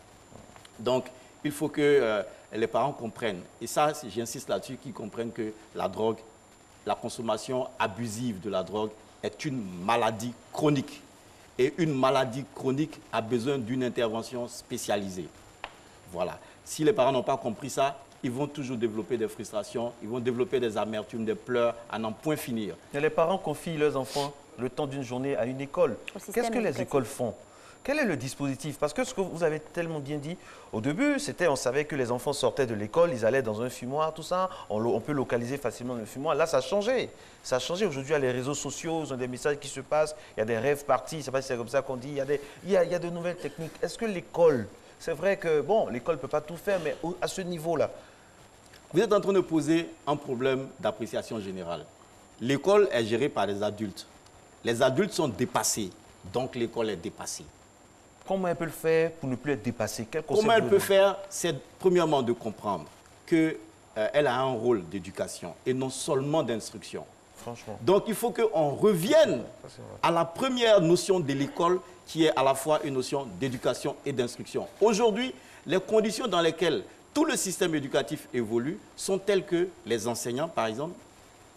Donc, il faut que les parents comprennent, et ça, j'insiste là-dessus, qu'ils comprennent que la drogue, la consommation abusive de la drogue est une maladie chronique. Et une maladie chronique a besoin d'une intervention spécialisée. Voilà. Si les parents n'ont pas compris ça, ils vont toujours développer des frustrations, ils vont développer des amertumes, des pleurs, à n'en point finir. Et les parents confient leurs enfants le temps d'une journée à une école. Qu'est-ce que les écoles font? Quel est le dispositif? Parce que ce que vous avez tellement bien dit, au début, on savait que les enfants sortaient de l'école, ils allaient dans un fumoir, tout ça. On peut localiser facilement le fumoir. Là, ça a changé. Ça a changé. Aujourd'hui, il y a les réseaux sociaux, ils ont des messages qui se passent, il y a des rêves partis, je ne sais pas si c'est comme ça qu'on dit. Il y a de nouvelles techniques. Est-ce que l'école, c'est vrai que, bon, l'école ne peut pas tout faire, mais à ce niveau-là? Vous êtes en train de poser un problème d'appréciation générale. l'école est gérée par les adultes. Les adultes sont dépassés, donc l'école est dépassée. Comment elle peut le faire pour ne plus être dépassée? Comment elle peut faire? C'est premièrement de comprendre qu'elle a un rôle d'éducation et non seulement d'instruction. Franchement. Donc il faut qu'on revienne à la première notion de l'école qui est à la fois une notion d'éducation et d'instruction. Aujourd'hui, les conditions dans lesquelles tout le système éducatif évolue sont telles que les enseignants, par exemple,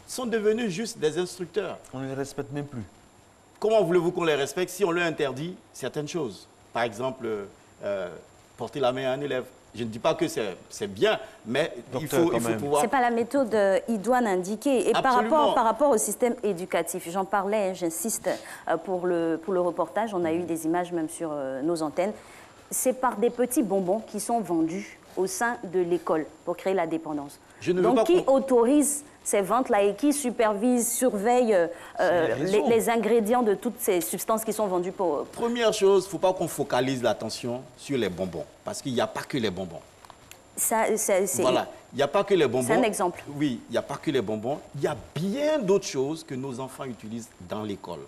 sont devenus juste des instructeurs. On ne les respecte même plus. Comment voulez-vous qu'on les respecte si on leur interdit certaines choses? Par exemple, porter la main à un élève. Je ne dis pas que c'est bien, mais il faut pouvoir... Ce n'est pas la méthode idoine indiquée. Et par rapport au système éducatif, j'en parlais, j'insiste, pour le reportage, on a eu des images même sur nos antennes. C'est par des petits bonbons qui sont vendus au sein de l'école pour créer la dépendance. Donc qui autorise ces ventes-là et qui supervise, surveille les ingrédients de toutes ces substances qui sont vendues pour... Première chose, il ne faut pas qu'on focalise l'attention sur les bonbons, parce qu'il n'y a pas que les bonbons. Voilà, il n'y a pas que les bonbons. C'est un exemple. Oui, il n'y a pas que les bonbons. Il y a bien d'autres choses que nos enfants utilisent dans l'école.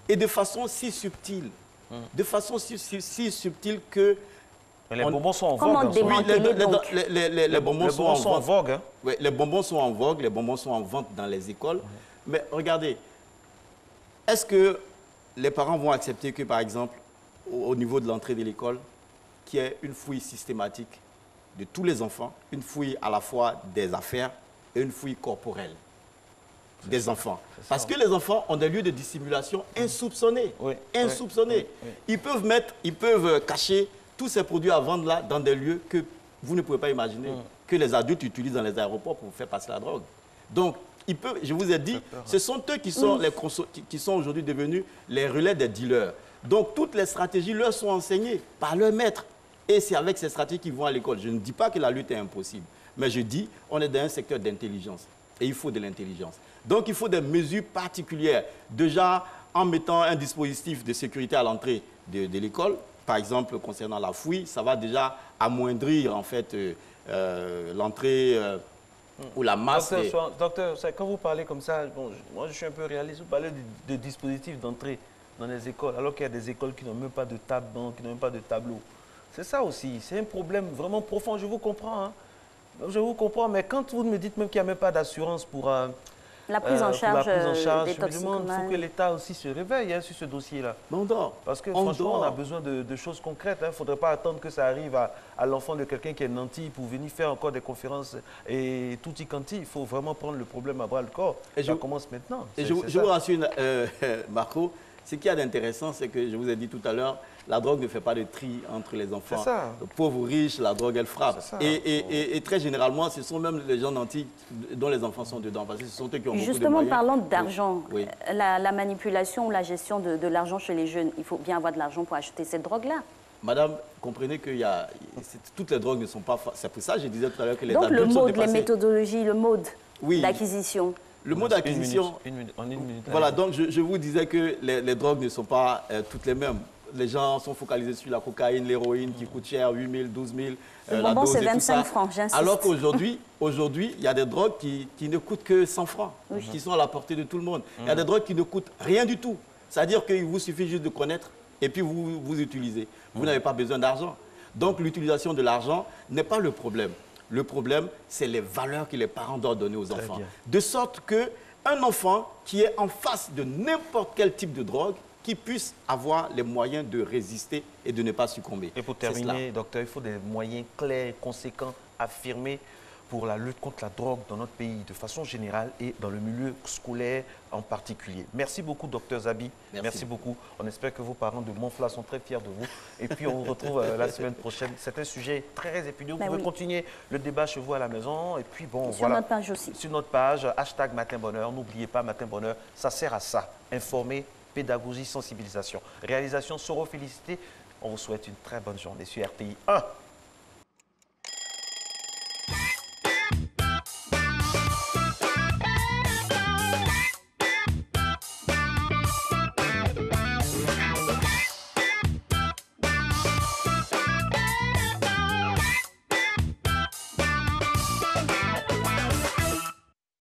Et de façon si subtile, si subtile que... Mais les bonbons sont en vogue. Les bonbons sont en vogue. Hein. Oui, les bonbons sont en vogue, les bonbons sont en vente dans les écoles. Mais regardez, est-ce que les parents vont accepter que, par exemple, au niveau de l'entrée de l'école, qu'il y ait une fouille systématique de tous les enfants, une fouille à la fois des affaires et une fouille corporelle des enfants? Parce que les enfants ont des lieux de dissimulation insoupçonnés. Insoupçonnés. Ils peuvent cacher tous ces produits à vendre là dans des lieux que vous ne pouvez pas imaginer, que les adultes utilisent dans les aéroports pour faire passer la drogue. Donc, je vous ai dit, ce sont eux qui sont aujourd'hui devenus les relais des dealers. Donc, toutes les stratégies leur sont enseignées par leurs maîtres. Et c'est avec ces stratégies qu'ils vont à l'école. Je ne dis pas que la lutte est impossible, mais je dis qu'on est dans un secteur d'intelligence. Et il faut de l'intelligence. Donc, il faut des mesures particulières. Déjà, en mettant un dispositif de sécurité à l'entrée de l'école, par exemple, concernant la fouille, ça va déjà amoindrir, en fait, l'entrée ou la masse. Docteur, quand vous parlez comme ça, bon, moi, je suis un peu réaliste. Vous parlez de dispositifs d'entrée dans les écoles, alors qu'il y a des écoles qui n'ont même pas de table, qui n'ont même pas de tableau. C'est ça aussi. C'est un problème vraiment profond. Je vous comprends. Hein. Je vous comprends, mais quand vous me dites même qu'il n'y a même pas d'assurance pour... la prise en charge, des toxicomanes. Il faut que l'État aussi se réveille sur ce dossier-là. Parce que franchement, on a besoin de choses concrètes. Il ne faudrait pas attendre que ça arrive à l'enfant de quelqu'un qui est nanti pour venir faire encore des conférences et tout y quanti. Il faut vraiment prendre le problème à bras le corps. Et ça commence maintenant. Et je vous rassure, Marco, ce qu'il y a d'intéressant, c'est que je vous ai dit tout à l'heure, la drogue ne fait pas de tri entre les enfants. C'est ça. Pauvres ou riches, la drogue, elle frappe. Et très généralement, ce sont même les gens nantis dont les enfants sont dedans. Parce que ce sont eux qui ont beaucoup de moyens. Justement, parlant d'argent, la manipulation ou la gestion de l'argent chez les jeunes, il faut bien avoir de l'argent pour acheter cette drogue-là. Madame, comprenez que toutes les drogues ne sont pas... C'est pour ça que je disais tout à l'heure que les adultes sont dépassés. Donc le mode, les méthodologies, le mode d'acquisition. Le mode d'acquisition... Voilà, donc je vous disais que les drogues ne sont pas toutes les mêmes. Les gens sont focalisés sur la cocaïne, l'héroïne qui coûte cher, 8 000, 12 000. Le bonbon, c'est 25 francs, j'insiste. Alors qu'aujourd'hui, il y a des drogues qui ne coûtent que 100 francs, qui sont à la portée de tout le monde. Il y a des drogues qui ne coûtent rien du tout. C'est-à-dire qu'il vous suffit juste de connaître et puis vous utilisez. Vous n'avez pas besoin d'argent. Donc l'utilisation de l'argent n'est pas le problème. Le problème, c'est les valeurs que les parents doivent donner aux enfants. De sorte qu'un enfant qui est en face de n'importe quel type de drogue, qui puisse avoir les moyens de résister et de ne pas succomber. Et pour terminer, docteur, il faut des moyens clairs, conséquents, affirmés pour la lutte contre la drogue dans notre pays de façon générale et dans le milieu scolaire en particulier. Merci beaucoup, docteur Zabi. Merci beaucoup. On espère que vos parents de Montfla sont très fiers de vous. Et puis, on vous retrouve la semaine prochaine. C'est un sujet très épineux. Vous pouvez continuer le débat chez vous à la maison. Et puis, bon, sur notre page aussi. Sur notre page, #Matin Bonheur. N'oubliez pas, Matin Bonheur, ça sert à ça. Informer, pédagogie, sensibilisation. Réalisation Soro Félicité. On vous souhaite une très bonne journée sur RTI 1.